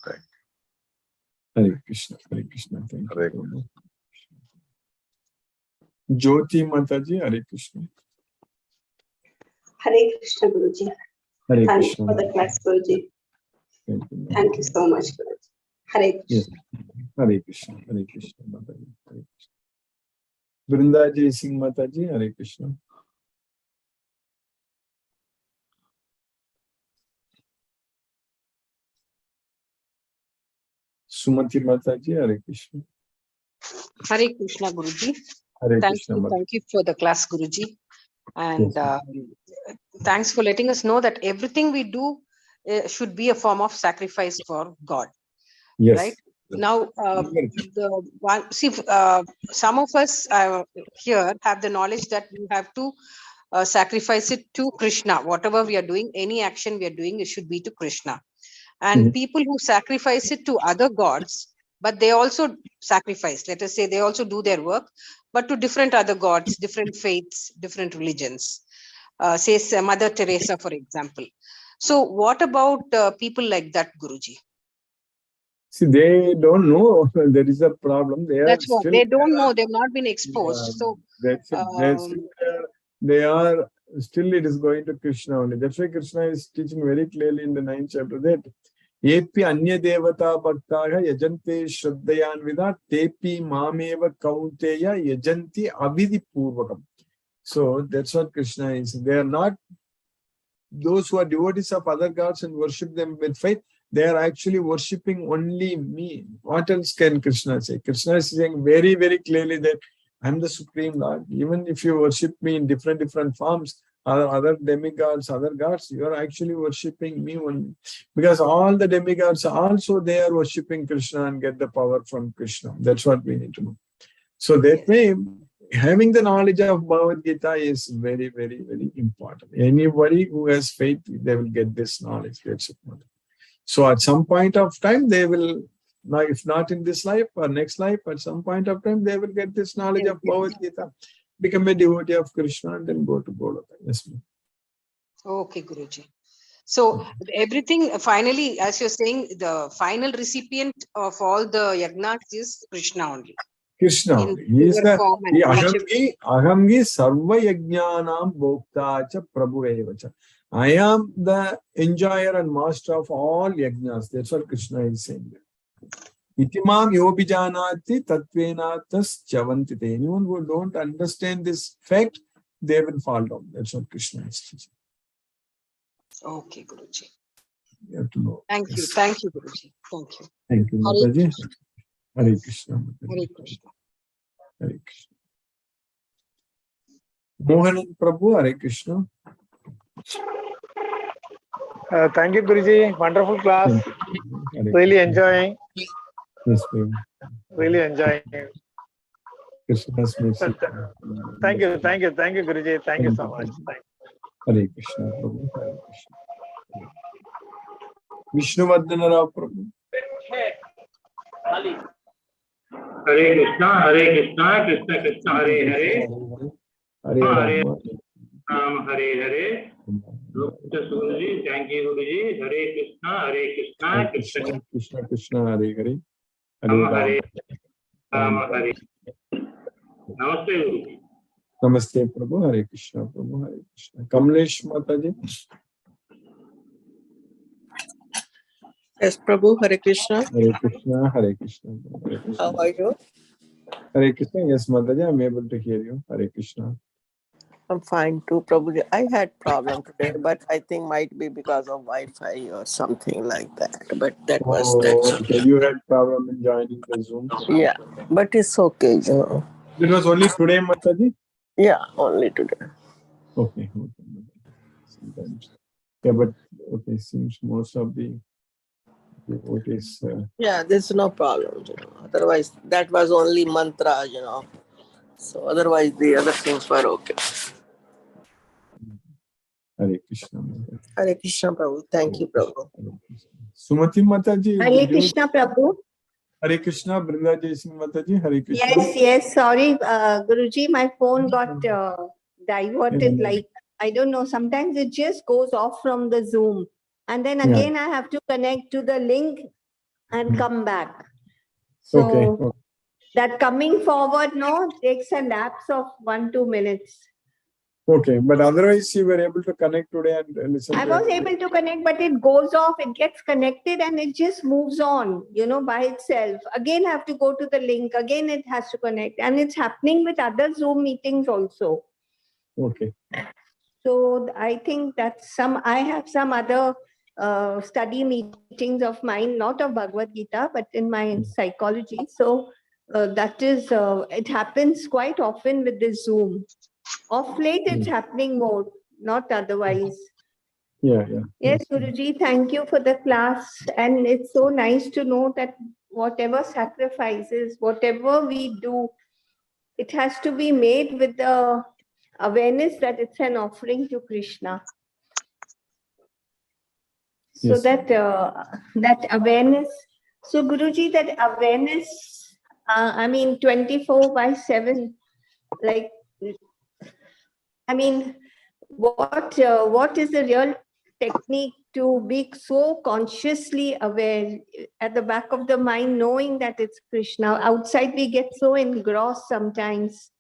Hare Krishna, Hare Krishna. Thank Hare you. Jyoti Mataji, Hare Krishna. Hare Krishna, Guruji. Hare Thank Krishna. you for the class, Guruji. Thank you so much, Guruji. Hare Krishna. Yes. Hare Krishna, Hare Krishna, Mataji. Hare Krishna. Vrindaji Singh Mataji, Hare Krishna. Sumati Mataji, Hare Krishna. Hare Krishna, Guruji. Hare Thank Krishna, you. Mataji. Thank you for the class, Guruji. And Yes. thanks for letting us know that everything we do should be a form of sacrifice for God. Yes. Right? Now, some of us here have the knowledge that we have to sacrifice it to Krishna. Whatever we are doing, any action we are doing, it should be to Krishna. And people who sacrifice it to other gods, but they also sacrifice, let us say they also do their work, but to different other gods, different faiths, different religions. Say Mother Teresa, for example. So what about people like that, Guruji? See, they don't know there is a problem. That's what they don't know. They've not been exposed. So they are still, it is going to Krishna only. That's why Krishna is teaching very clearly in the 9th chapter that Epi Anya Devata Bhaktaha Yajante Shraddhayan Vida Tepi Mameva Kaunteya Yajanti Abhidhi Purvakam. So that's what Krishna is. They are not those who are devotees of other gods and worship them with faith. They are actually worshipping only me. What else can Krishna say? Krishna is saying very, very clearly that I'm the Supreme Lord. Even if you worship me in different forms, other demigods, other gods, you are actually worshipping me only. Because all the demigods also, they are worshipping Krishna and get the power from Krishna. That's what we need to know. So that way, having the knowledge of Bhagavad Gita is very, very, very important. Anybody who has faith, they will get this knowledge. That's important. So at some point of time, they will, if not in this life or next life, at some point of time, they will get this knowledge of Bhagavad Gita, become a devotee of Krishna, and then go to Goloka. Yes, ma'am. Okay, Guruji. So everything finally, as you're saying, the final recipient of all the yagnas is Krishna only. Krishna only. He is the Ahamgi Sarva Yajnanam Bhoktacha Prabhu Evacha. I am the enjoyer and master of all yajnas. That's what Krishna is saying there. Itimam yobijanati tatvenatas chavantite. Anyone who don't understand this fact, they will fall down. That's what Krishna is teaching. Okay, Guruji. You have to know. Thank you. Thank you, Guruji. Thank you. Thank you, Mataji. Hare Krishna. Hare Krishna. Hare Krishna. Mohan Prabhu, Hare Krishna. Thank you, Guruji. Wonderful class. Really enjoying. Yes, ma'am. Really enjoying. Krishna's mercy. Thank you, Guruji. Thank you so much. Hare Krishna, Prabhu. Hare Krishna. Vishnuvardhana Rao Prabhu. Hare Krishna, Krishna Krishna, Hare Hare, Hare Ram, Hare Hare. Guruji, thank you, Guruji. Hare Krishna, Krishna Krishna Krishna, Hare Hare. Hare Ram, Hare. Namaste, Guruji. Namaste, Prabhu. Hare Krishna, Prabhu. Hare Krishna. Kamlesh Mataji. Yes, Prabhu. Hare Krishna. Hare Krishna, Hare Krishna. Hare Krishna. How are you? Hare Krishna. Yes, Mataji, I'm able to hear you. Hare Krishna. I'm fine too, Prabhuji. I had problem today, but I think might be because of Wi-Fi or something like that. But that's Okay, okay. you had problem in joining the Zoom. Yeah, but it's okay, you know. It was only today, Mataji? Yeah, only today. Okay. Sometimes. Yeah, but okay, seems most of the devotees. Yeah, there's no problem, you know. Otherwise, that was only mantra, you know. So otherwise, the other things were okay. Hare Krishna. Mataji. Hare Krishna, Prabhu. Thank you, Prabhu. Hare Krishna. Sumati Mataji. Hare Krishna, Prabhu. Hare Krishna. Brinda Jaising Mataji. Hare Krishna. Yes. Sorry, Guruji, my phone got diverted. Yeah. Like, I don't know, sometimes it just goes off from the Zoom. And then again, I have to connect to the link and come back. So Okay. that coming forward, no, takes a lapse of 1-2 minutes. Okay, but otherwise you were able to connect today and listen. I was able to connect, but it goes off, it gets connected and it just moves on, by itself. Again, I have to go to the link. Again, it has to connect. And it's happening with other Zoom meetings also. Okay. So I think I have some other study meetings of mine, not of Bhagavad Gita, but in my psychology. So that is, it happens quite often with this Zoom. Of late, it's happening more, not otherwise. Yeah. Yes, Guruji, thank you for the class. And it's so nice to know that whatever sacrifices, whatever we do, it has to be made with the awareness that it's an offering to Krishna. So Yes. that awareness, so Guruji, that awareness, 24/7, like, what is the real technique to be so consciously aware at the back of the mind, knowing that it's Krishna? Outside, we get so engrossed sometimes.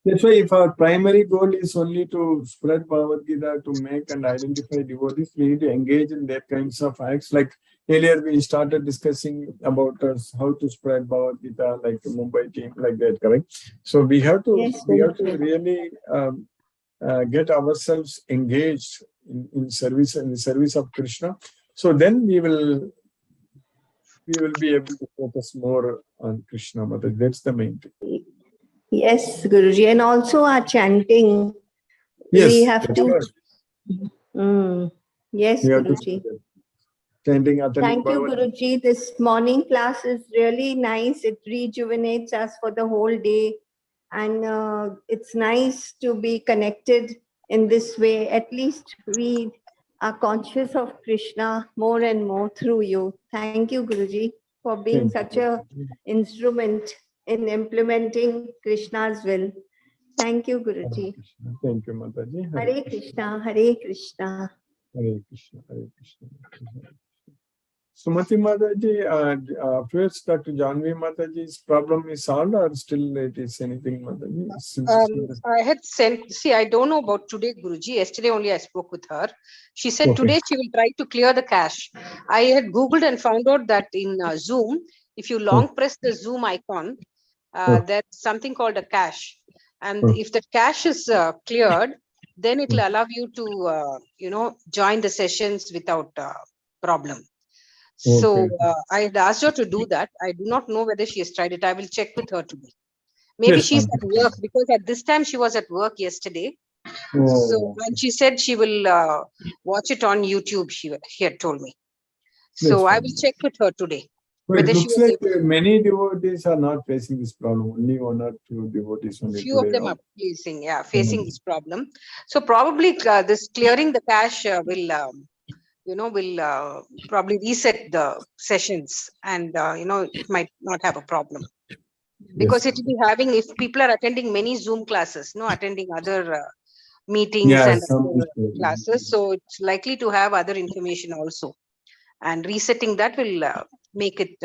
That's why if our primary goal is only to spread Bhagavad Gita, to make and identify devotees, we need to engage in that kinds of acts. Like earlier we started discussing about how to spread Bhagavad Gita, like the Mumbai team, like that, correct? So we have to really get ourselves engaged in the service of Krishna. So then we will be able to focus more on Krishna. But that's the main thing. Yes, Guruji, and also our chanting. Yes, we have to. Yes, Guruji. Chanting, thank you, Guruji. This morning class is really nice. It rejuvenates us for the whole day. And it's nice to be connected in this way. At least we are conscious of Krishna more and more through you. Thank you, Guruji, for being such an instrument in implementing Krishna's will. Thank you, Guruji. Thank you, Mataji. Hare Krishna, Hare Krishna. Hare Krishna, Hare Krishna. Sumati Mataji, afterwards Dr. Janvi Mataji's problem is solved or still it is anything, Mataji? I had sent, I don't know about today, Guruji. Yesterday only I spoke with her. She said today she will try to clear the cache. I had Googled and found out that in Zoom, if you long press the Zoom icon, there's something called a cache. And if the cache is cleared, then it will allow you to, join the sessions without problem. So I had asked her to do that. I do not know whether she has tried it. I will check with her today. Maybe she's at work, because at this time she was at work yesterday. So when she said she will watch it on YouTube, she had told me. So I will check with her today. Well, it looks like many devotees are not facing this problem. Only 1 or 2 devotees only. Few of them are facing this problem. So probably this clearing the cache will probably reset the sessions, and it might not have a problem, because it will be having, if people are attending many Zoom classes, attending other meetings and other classes, so it's likely to have other information also, and resetting that will make it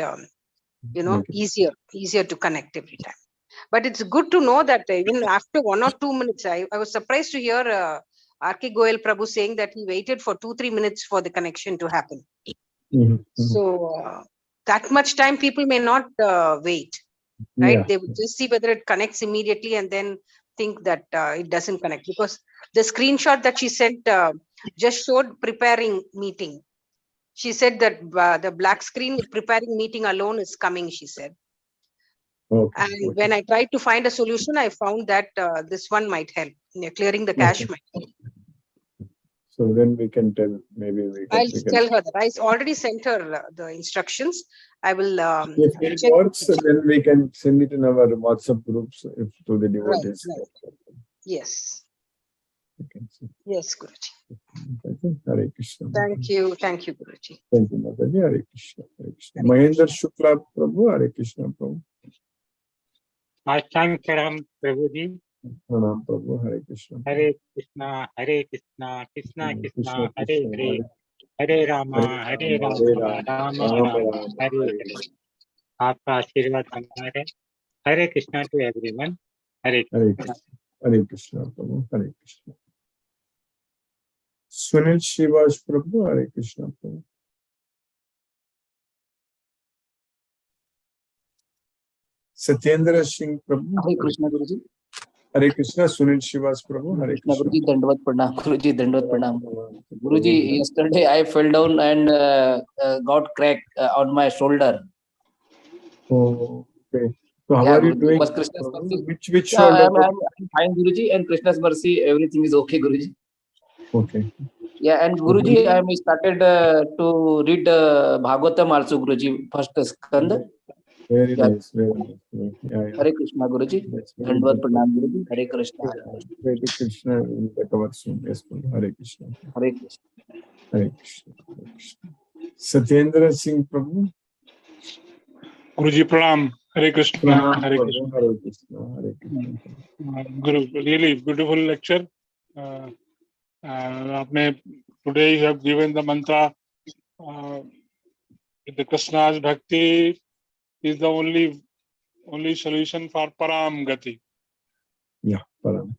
easier to connect every time. But it's good to know that even after 1 or 2 minutes, I was surprised to hear R.K. Goel Prabhu saying that he waited for 2-3 minutes for the connection to happen. So that much time people may not wait, right? They would just see whether it connects immediately, and then think that it doesn't connect, because the screenshot that she sent just showed preparing meeting. She said that the black screen with preparing meeting alone is coming, she said. Okay. And when I tried to find a solution, I found that this one might help. Clearing the cache might help. So then we can tell, maybe I'll tell her that. I already sent her the instructions. I will if it check. works, then we can send it in our WhatsApp groups to the devotees. Right. Yes. Okay. Yes, Guruji. Hare Krishna. Thank you, Guruji. Thank you, Mataji. Hare Krishna. Hare Krishna. Mahendra Shukla Prabhu, Hare Krishna Prabhu. Ashtankaram Prabhuji. Pranam Prabhu, Hare Krishna. Hare Krishna, Krishna Krishna, Hare Hare, Hare Rama, Rama Rama, Hare Hare. आपका आशीर्वाद हमारे. Hare Krishna to everyone. Hare Krishna. Hare Krishna Prabhu, Hare Krishna. Sunil Shivas Prabhu, Hare Krishna Prabhu. Satyendra Singh Prabhu. Hare Krishna Guruji. Hare Krishna. Sunil Shivas Prabhu, Hare Krishna. Guruji, Dandavad Pranam. Guruji, Dandavad Pranam. Guruji, yesterday I fell down and got crack on my shoulder. Oh, okay. So how are you doing? Which Yeah, shoulder? I'm fine, Guruji, and Krishna's mercy, everything is okay, Guruji. Okay. Yeah, and Guruji, I started to read Bhagavatam also, Guruji, first skanda. Very nice, very nice. Yeah. Hare Krishna, Guruji. Dandavad Pranam, Guruji. Hare Krishna. Hare Krishna will recover soon. Yes, Hare Krishna. Hare Krishna. Hare Krishna. Hare Krishna. Satyendra Singh Prabhu. Guruji Pranam. Hare Krishna. Hare Krishna. Hare Krishna. Hare Krishna. Guru, really beautiful lecture. Today you have given the mantra. The Krishna's Bhakti is the only solution for Param Gati. Yeah, Param.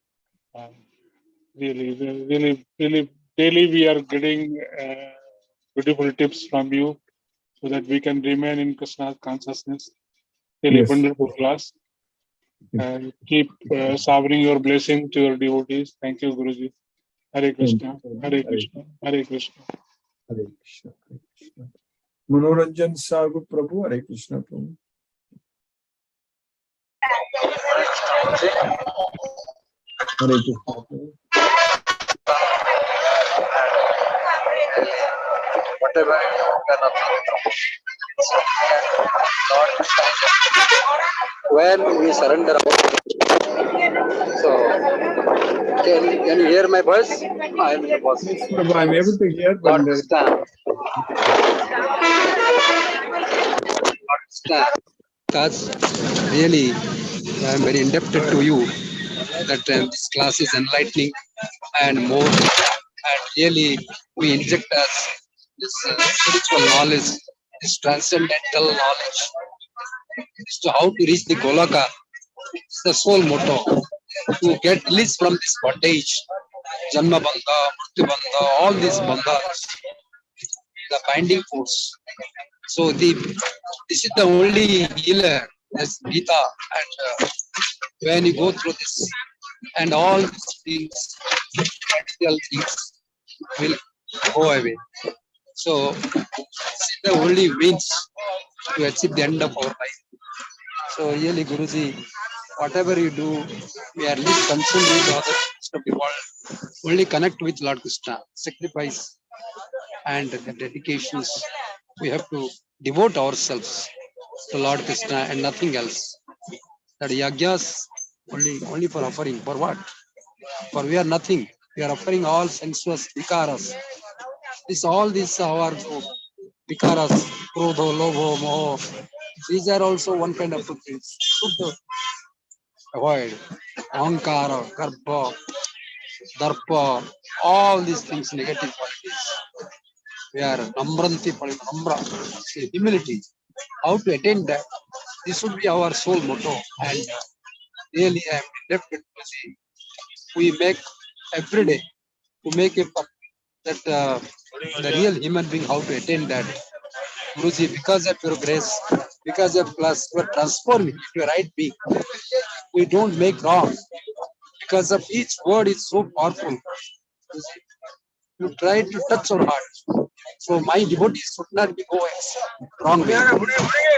Really, daily we are getting beautiful tips from you so that we can remain in Krishna's consciousness. Really wonderful class. Keep showering your blessing to your devotees. Thank you, Guruji. Hare Krishna. Hare Krishna. Hare Krishna. Hare Krishna. Hare Krishna. Manoranjan Sagu Prabhu, Hare Krishna Prabhu. Hare Krishna. Whatever when we surrender so can you hear my voice? I am in the voice. Yes, Prabhu, I am able to hear, but because really I am very indebted to you that this class is enlightening and more, and really we inject us this spiritual knowledge, this transcendental knowledge as to how to reach the Golaka. It's the sole motto, to get released from this bondage, Janma Bandha, Mrityu Bandha, all these bandhas, the binding force. So this is the only healer, as Gita, and when you go through this, and all these things, material things will go away. So this is the only means to achieve the end of our life. So really, Guruji, whatever you do, we are least concerned with the other rest of the world. Only connect with Lord Krishna, sacrifice and the dedications. We have to devote ourselves to Lord Krishna and nothing else. That yagyas only for offering. For what? For we are nothing. We are offering all sensuous vikaras. All these are vikaras, krodho, lobho, moho. These are also one kind of things. Should avoid ahankara, garbha, darpa, all these things, negative qualities. We are namranti, namra, humility. How to attain that? This should be our sole motto. And really, I am indebted to see. We make every day to make it that the real human being, how to attain that. Guruji, because of your grace, because of class, you are transforming into a right being. We don't make wrong. because of each word is so powerful. You try to touch our heart. So my devotees should not be going wrong way.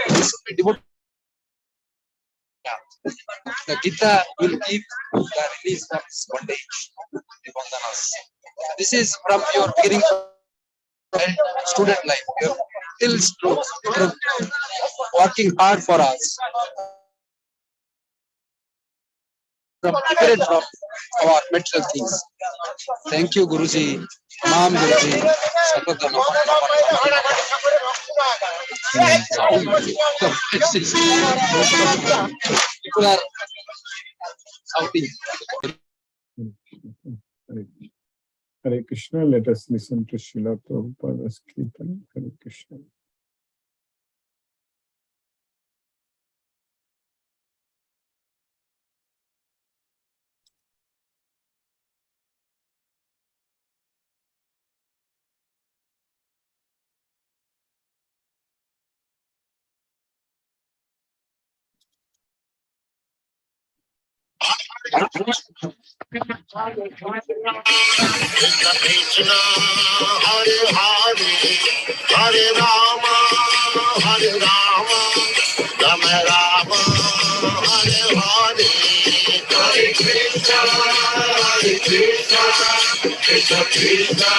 They should be devoted. The Gita will give the release of this bondage. This is from your beginning student life. You're still working hard for us. Different from our material things. Thank you, Guruji. Mam Guruji. Sapadana. People are shouting. Hare Krishna, let us listen to Srila Prabhupada's Kirtan. Hare Krishna. Krishna, Hare Hare, Hare Rama, Hare Rama, Rama Rama, Hare Hare, Hare Krishna, Krishna Krishna,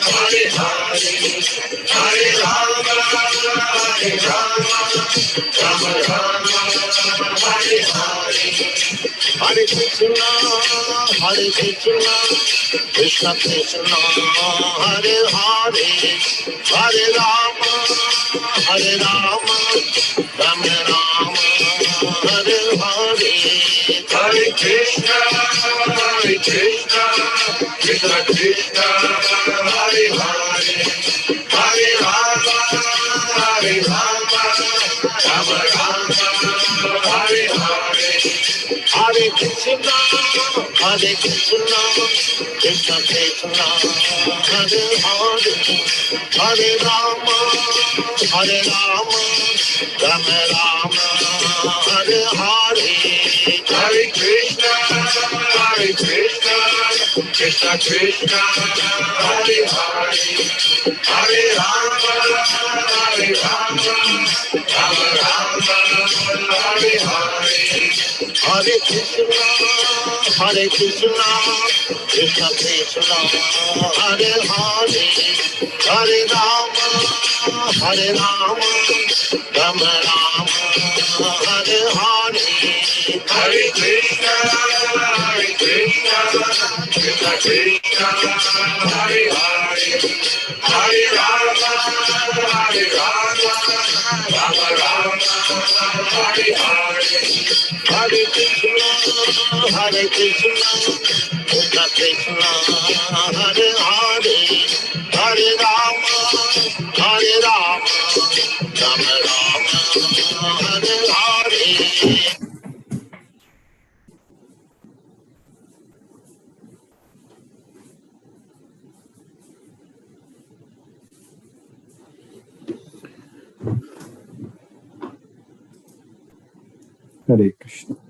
Hare Hare, Hare Rama, Hare Rama, Rama Rama, Hare Hare. Hare Krishna, Krishna Krishna, Hare Hare, Hare Rama, Hare Rama, Rama Rama, Hare Hare. Hare Krishna, Krishna Krishna, Hare Hare, Hare Rama, Hare Rama, Rama Rama, Hare Hare. Hare Krishna, Krishna Krishna, Hare Hare, Hare Rama, Hare Rama, Rama Rama, Hare Hare. Hare Krishna, Krishna Krishna, Hare Hare, Hare Rama, Hare Rama, Rama Rama, Hare Hare. Hare Krishna, Krishna Krishna, Hare Hare, Hare Rama, Hare Rama, Rama Rama, Hare Hare. Hare Krishna, Krishna Krishna, Hare Hare, Hare Rama, Hare Rama, Rama Rama, Hare Hare. Hare Krishna, Krishna Krishna, Hare Hare, Hare Rama, Hare Rama, Rama Rama, Hare Hare. Hare Krishna.